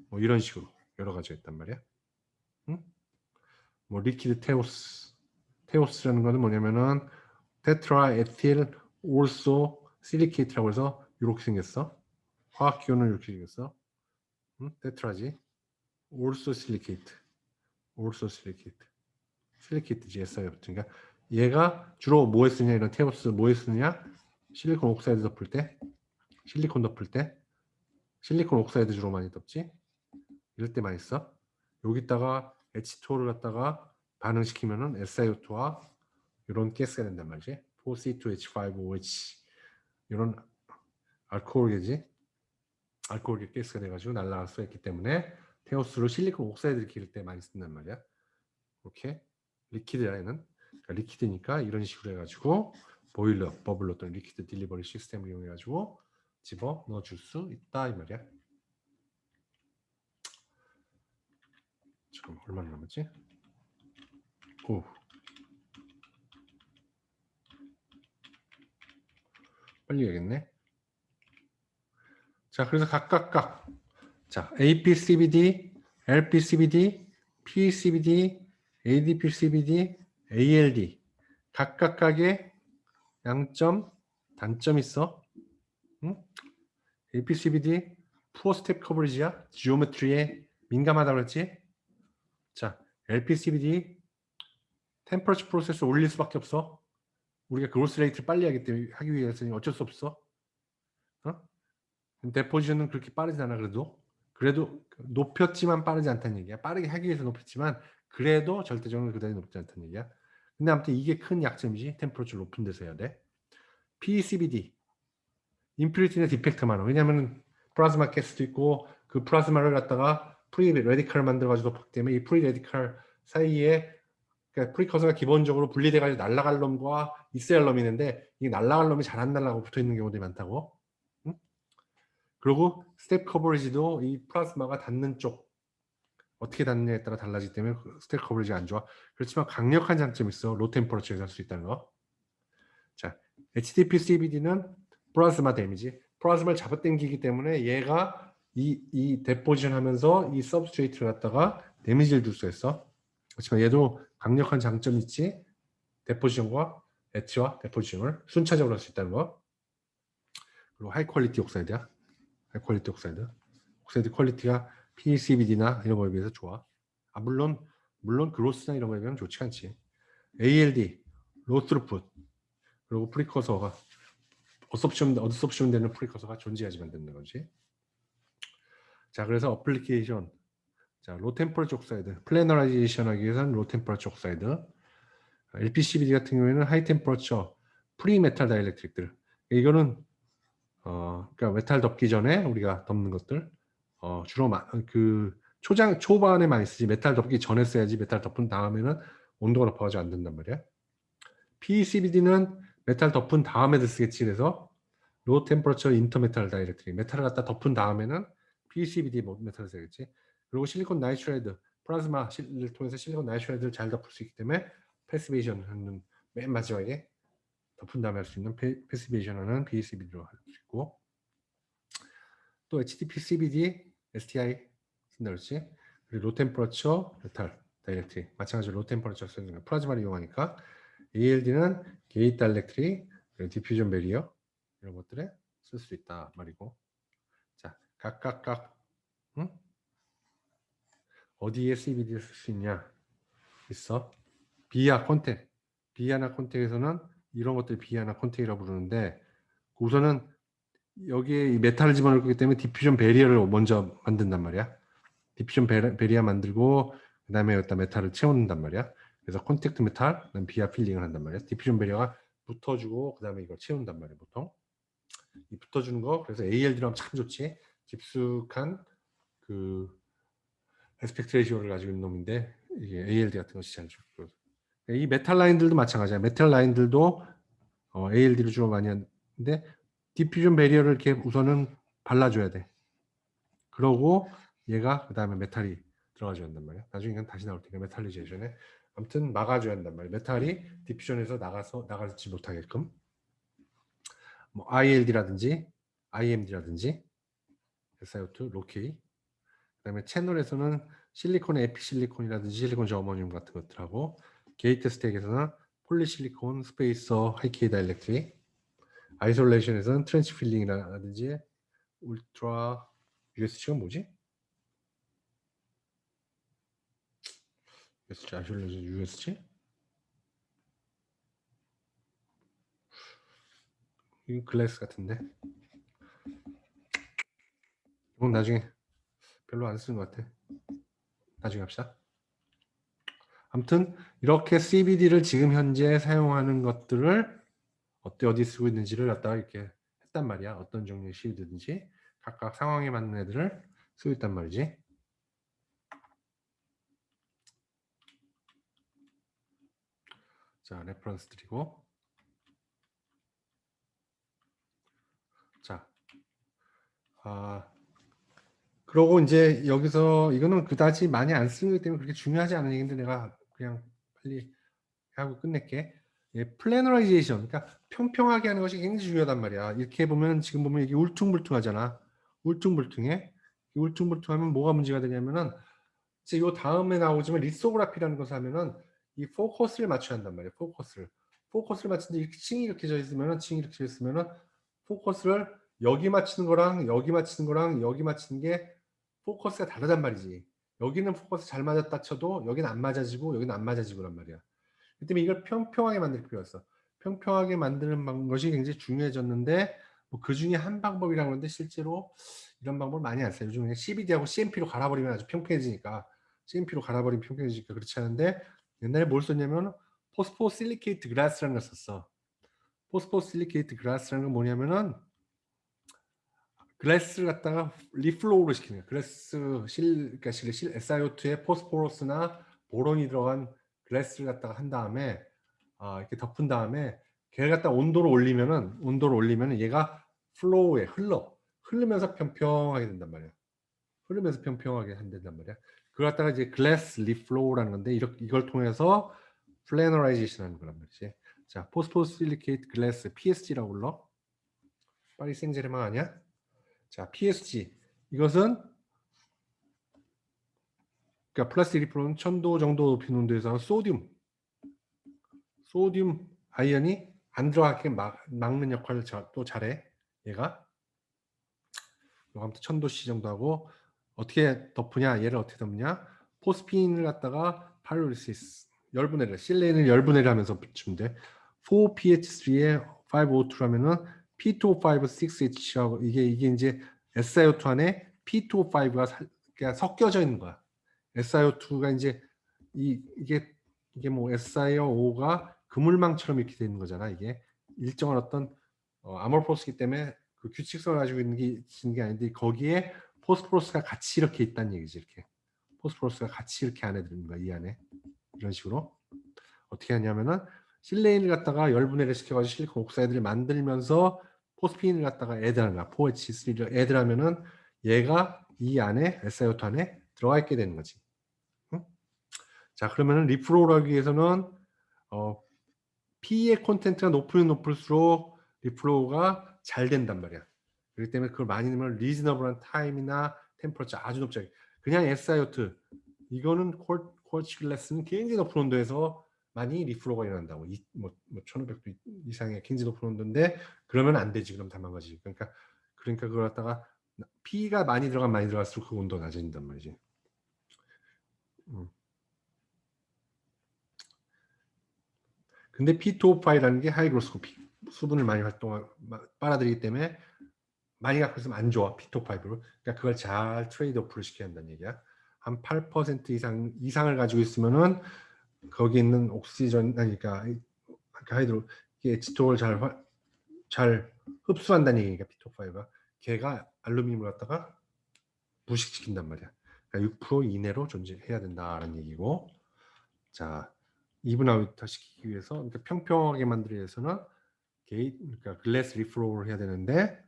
뭐 이런 식으로 여러 가지가 있단 말이야. 응? 뭐 리퀴드 테오스라는 거는 뭐냐면은 테트라에틸 올소 실리케이트라고 해서 이렇게 생겼어. 화학 기호는 이렇게 생겼어. 응? 테트라지. 올소 실리케이트. 실리케이트지 SI가 붙으니까 얘가 주로 뭐에 쓰냐 이런 테오스 뭐에 쓰느냐 실리콘 옥사이드 덮을 때 실리콘 덮을 때 실리콘 옥사이드 주로 많이 덮지 이럴 때 많이 써. 여기다가 H2O를 갖다가 반응시키면은 SiO2와 이런 가스가 된단 말이지. 4C2H5OH 이런 알코올계지. 알코올 가스가 돼가지고 날아갈 수 있기 때문에 테오스로 실리콘 옥사이드를 기를 때 많이 쓴단 말이야. 이렇게 리퀴드라는 그러니까 리퀴드니까 이런 식으로 해가지고 보일러, 버블러 또는 리퀴드 딜리버리 시스템을 이용해가지고 집어 넣어줄 수 있다 이 말이야. 지금 얼마나 남았지? 오. 빨리 해야겠네. 자, 그래서 각각 자, APCBD, LPCBD, PCBD, ADPCBD, ALD 각각의 양점, 단점 있어. 응? APCBD 푸어 스텝 커버리지야. 지오메트리에 민감하다고 그랬지? 자, LPCBD 템퍼러처 프로세스 올릴 수밖에 없어. 우리가 그로스 레이트를 빨리 하기 위해서는 어쩔 수 없어. 어? 데포지션은 그렇게 빠르지 않아 그래도 높였지만 빠르지 않다는 얘기야. 빠르게 하기 위해서 높였지만 그래도 절대적으로 그다지 높지 않다는 얘기야. 근데 아무튼 이게 큰 약점이지. 템퍼러처 높은 데서 해야 돼. PCBD 임퓨리티나 디펙트 많아. 왜냐하면 플라즈마 가스도 있고 그 플라즈마를 갖다가 프리 레디칼을 만들어가지고 덮기 때문에 이 프리 레디칼 사이에 그러니까 프리커서가 기본적으로 분리돼가지고 날아갈 놈과 있어야 할 놈이 있는데 이게 날아갈 놈이 잘 안 날아가고 붙어 있는 경우들이 많다고. 응? 그리고 스텝 커버리지도 이 플라즈마가 닿는 쪽 어떻게 닿느냐에 따라 달라지기 때문에 스텝 커버리지가 안 좋아. 그렇지만 강력한 장점이 있어. 로 템퍼러처에서 할 수 있다는 거. 자, HDP CBD는 플라즈마 데미지. 플라즈마를 잡아당기기 때문에 얘가 이 데포지션 하면서 이 서브스트레이트를 갖다가 데미지를 줄 수 있어. 그렇지만 얘도 강력한 장점이 있지. 데포지션과 엣지와 데포지션을 순차적으로 할 수 있다는 거. 그리고 하이 퀄리티 옥사이드야. 하이 퀄리티 옥사이드. 옥사이드 퀄리티가 PECVD나 이런 거에 비해서 좋아. 물론 그로스나 이런 거에 비하면 좋지 않지. ALD, 로 스루풋, 그리고 프리커서가 어섭션 되는 프리커서가 존재하지만 되는 거지. 자, 그래서 어플리케이션. 자, 로 템퍼러처 옥사이드. 플래너라이제이션 하기 위해서는 로 템퍼러처 옥사이드. LPCVD 같은 경우에는 하이 템퍼러처 프리 메탈 다이렉트릭들. 이거는 그러니까 메탈 덮기 전에 우리가 덮는 것들 주로 그 초반에 많이 쓰지. 메탈 덮기 전에 써야지. 메탈 덮은 다음에는 온도가 높아가지고 안 된단 말이야. PECVD는 메탈 덮은 다음에도 쓰겠지. 그래서 로 템퍼러처 인터메탈 다이렉트릭. 메탈을 갖다 덮은 다음에는 PECVD 메탈을 써야겠지. 그리고 실리콘 나이트라이드 플라즈마를 통해서 실리콘 나이트라이드를 잘 덮을 수 있기 때문에 패시베이션 하는 맨 마지막에 덮은 다음에 할 수 있는 패시베이션 하는 PECVD로 할 수 있고, 또 HDPCVD, STI 쓴다 그렇지. 그리고 로 템퍼러처 메탈 다이렉트릭 마찬가지로 로 템퍼러처 쓰는 거 플라즈마를 이용하니까 ALD는 게이트 다이렉트릭, 그리고 디퓨전 베리어 이런 것들에 쓸 수 있다 말이고. 자, 각각 응? 어디에 CVD를 쓸 수 있냐 있어. 비아 콘택, 비아나 콘택에서는 이런 것들 비아나 콘택이라고 부르는데, 우선은 여기에 이 메탈을 집어넣기 때문에 디퓨전 베리어를 먼저 만든단 말이야. 디퓨전 베리어 만들고 그 다음에 여기다 메탈을 채운단 말이야. 그래서 콘택트 메탈, 그다음 비아 필링을 한단 말이야. 디퓨전 베리어가 붙어주고 그 다음에 이걸 채운단 말이야. 보통 이 붙어주는 거. 그래서 ALD로 하면 참 좋지. 깊숙한 그 에스펙트 레이시오를 가지고 있는 놈인데, 이게 ALD 같은 것이 잘 좋고, 이 메탈 라인들도 마찬가지야. 메탈 라인들도 ALD를 주로 많이 하는데, 디퓨전 베리어를 이렇게 우선은 발라줘야 돼. 그러고 얘가 그 다음에 메탈이 들어가줘야 한단 말이야. 나중에 이건 다시 나올 테니까 메탈리제이션에 아무튼 막아줘야 한단 말이야. 메탈이 디퓨전에서 나가지 못하게끔. 뭐 ILD라든지 IMD라든지 SiO2, 로케이. 그다음에 채널에서는 실리콘 에피실리콘이라든지 실리콘 저어머늄 같은 것들하고, 게이트 스택에서는 폴리실리콘 스페이서 하이케이 다이렉트릭, 아이솔레이션에서는 트렌치 필링이라든지 울트라 USG가 뭐지? USG 아이솔레이션 USG? 이거 글래스 같은데. 이건 나중에 별로 안 쓰는 것 같아. 나중에 합시다. 아무튼 이렇게 CVD를 지금 현재 사용하는 것들을 어디 쓰고 있는지를 갖다가 이렇게 했단 말이야. 어떤 종류의 CVD든지 각각 상황에 맞는 애들을 쓰고 있단 말이지. 자, 레퍼런스 드리고. 자, 그러고 이제 여기서 이거는 그다지 많이 안 쓰는 거기 때문에 그렇게 중요하지 않은 얘기인데 내가 그냥 빨리 하고 끝낼게. 예, 플래너라이제이션, 그러니까 평평하게 하는 것이 굉장히 중요하단 말이야. 이렇게 보면 지금 보면 이게 울퉁불퉁하잖아. 울퉁불퉁해. 울퉁불퉁하면 뭐가 문제가 되냐면은 이제 요 다음에 나오지만 리소그라피라는 것을 하면은 이 포커스를 맞춰야 한단 말이야. 포커스를 맞추는데 층이 이렇게 져 있으면은 포커스를 여기 맞추는 거랑 여기 맞추는 거랑 여기 맞추는 게 포커스가 다르단 말이지. 여기는 포커스 잘 맞았다 쳐도 여기는 안 맞아지고 여기는 안 맞아지고란 말이야. 그 때문에 이걸 평평하게 만들 필요가 있어. 평평하게 만드는 것이 굉장히 중요해졌는데, 뭐그 중에 한 방법이라고 하는데 실제로 이런 방법을 많이 안 써요. 요즘 그냥 CVD하고 CMP로 갈아버리면 아주 평평해지니까, CMP로 갈아버리면 평평해지니까 그렇지 않은데, 옛날에 뭘 썼냐면 포스포실리케이트 글라스라는 걸 썼어. 포스포실리케이트 글라스라는 건 뭐냐면은 글래스를 갖다가 리플로우로 시키는 거야. 그러니까 SiO2에 포스포러스나 보론이 들어간 글래스를 갖다가 한 다음에 이렇게 덮은 다음에 걔를 갖다 온도를 올리면은 얘가 플로우에 흐르면서 평평하게 된단 말이야. 흐르면서 평평하게 된단 말이야. 그걸 갖다가 이제 글래스 리플로우라는 건데, 이걸 통해서 플래너라이제이션 하는 거란 말이지. 자, 포스포실리케이트 글래스 PSG라고 불러. 파리 생제르맹 아니야? 자, PSG. 이것은 그러니까 플라스틱 리플로는 1000도 정도 높이 온도에서 소듐 아이언이 안 들어가게 막는 역할을 또 잘해. 얘가 아무튼 1000도씨 정도 하고 어떻게 덮으냐? 얘를 어떻게 덮냐? 포스핀을 갖다가 파이로리시스 열분해를 실레인을 열분해를 하면서 붙이면 돼. 4pH3에 5O2라면은 P2O5 6H하고 이게 이제 SiO2 안에 P2O5가 그러니까 섞여져 있는 거야. SiO2가 이제 이게 뭐 SiO5가 그물망처럼 이렇게 되는 거잖아. 이게 일정한 어떤 아모르포스기 때문에 그 규칙성을 가지고 있는 게 아닌데 거기에 포스포러스가 같이 이렇게 있다는 얘기지. 이렇게 포스포러스가 같이 이렇게 안에 들는 거야. 이 안에 이런 식으로 어떻게 하냐면은 실레인을 갖다가 열분해를 시켜가지고 실리콘 옥사이드를 만들면서 포스핀을 갖다가 애드하는 거야. 4H3를 애드하면은 얘가 이 안에 SiO2 안에 들어가 있게 되는 거지. 응? 자 그러면은 리프로를 하기 위해서는 P의 콘텐츠가 높으면 높을수록 리플로우가 잘 된단 말이야. 그렇기 때문에 그걸 많이 넣으면 리즈너블한 타임이나 템퍼러처 아주 높죠. 그냥 SiO2 이거는 쿼츠 글라스는 굉장히 높은 온도에서 많이 리플로우가 일어난다고. 1500도 이상의 굉장히 높은 온도인데 그러면 안 되지. 그럼 다 망가지지. 그러니까 그걸 갖다가 P가 많이 들어갈수록 그 온도가 낮아진단 말이지. 근데 P2O5라는 게 하이그로스코피 수분을 많이 빨아들이기 때문에 많이 갖고 있으면 안 좋아. P2O5를. 그러니까 그걸 잘 트레이드 오프를 시켜야 한다는 얘기야. 한 8% 이상을 가지고 있으면은 거기 있는 옥시전 그러니까 하이드로 이게 H2O를 잘 흡수한다는 얘기니까 P2O5가 걔가 알루미늄을 갖다가 부식시킨단 말이야. 그러니까 6% 이내로 존재해야 된다라는 얘기고. 자, 이븐 아웃 시키기 위해서 그러니까 평평하게 만들기 위해서는 그러니까 글래스 리프로를 해야 되는데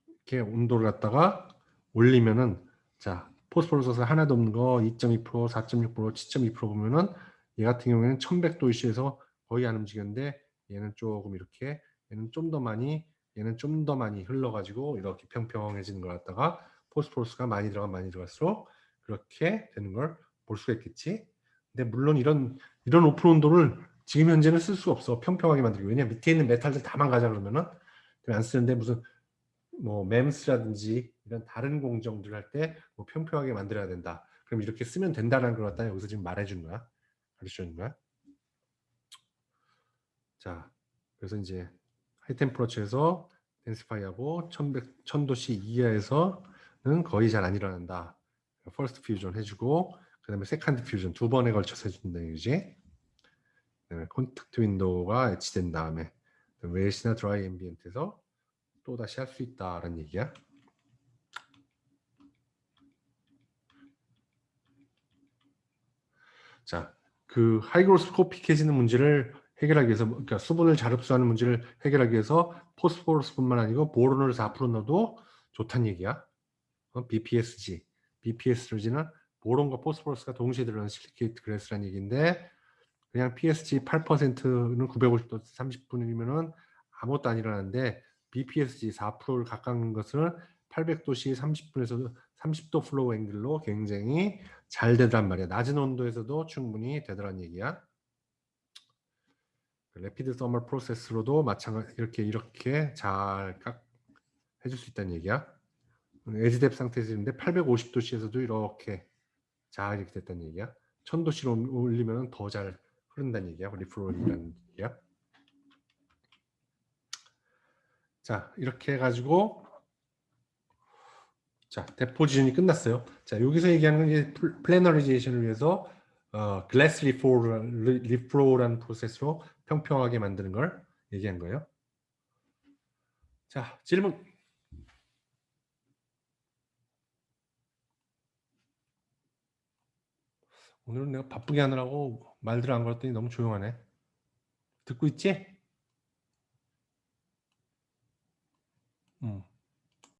이렇게 온도를 갖다가 올리면은 자 포스포러스 하나도 없는 거 2.2%, 4.6%, 7.2% 보면은 얘 같은 경우에는 1100도씨에서 거의 안 움직였는데 얘는 조금 이렇게 얘는 좀 더 많이 얘는 좀 더 많이 흘러가지고 이렇게 평평해지는 걸 갖다가 포스포러스가 많이 들어갈수록 그렇게 되는 걸 볼 수가 있겠지. 근데 물론 이런 오픈 온도를 지금 현재는 쓸 수가 없어. 평평하게 만들기. 왜냐면 밑에 있는 메탈들 다 망가져 그러면은 안 쓰는데 무슨 뭐 맴스라든지 이런 다른 공정들 할 때 뭐 평평하게 만들어야 된다. 그럼 이렇게 쓰면 된다는 걸 갖다 여기서 지금 말해준 거야. 가르쳐준 거야. 자, 그래서 이제 하이템퍼러처에서 덴시파이하고 1000도씨 이하에서는 거의 잘 안 일어난다. 퍼스트 퓨전 해주고 그 다음에 세컨드 퓨전 두 번에 걸쳐서 해준다 얘기지. 그다음에 콘택트 윈도우가 애치된 다음에 웨이시나 드라이 앰비언트에서 또 다시 할 수 있다라는 얘기야. 자, 그 하이그로스코픽해지는 문제를 해결하기 위해서 그러니까 수분을 잘 흡수하는 문제를 해결하기 위해서 포스포러스뿐만 아니고 보론을 4% 넣어도 좋다는 얘기야. BPSG, BPSG는 보론과 포스포러스가 동시에 들어가는 실리케이트 그래스라는 얘기인데 그냥 PSG 8%는 950도 30분이면은 아무것도 안 일어나는데 BPSG 4%를 깎는 것은 800도씨 30분에서 30도 플로우 앵글로 굉장히 잘 되더란 말이야. 낮은 온도에서도 충분히 되더란 얘기야. 레피드 서멀 프로세스로도 마찬가지 이렇게 잘 해줄 수 있다는 얘기야. 에지뎁 상태에서 있는데 850도씨에서도 이렇게 잘 이렇게 됐다는 얘기야. 1000도씨로 올리면 더 잘 흐른다는 얘기야. 리프로이라는 얘기야. 자, 이렇게 해가지고 자, 데포지션이 끝났어요. 자, 여기서 얘기하는 건 이제 플래너리제이션을 위해서 글래스 리프로라는 프로세스로 평평하게 만드는 걸 얘기한 거예요. 자, 질문. 오늘은 내가 바쁘게 하느라고 말들 안 걸었더니 너무 조용하네. 듣고 있지?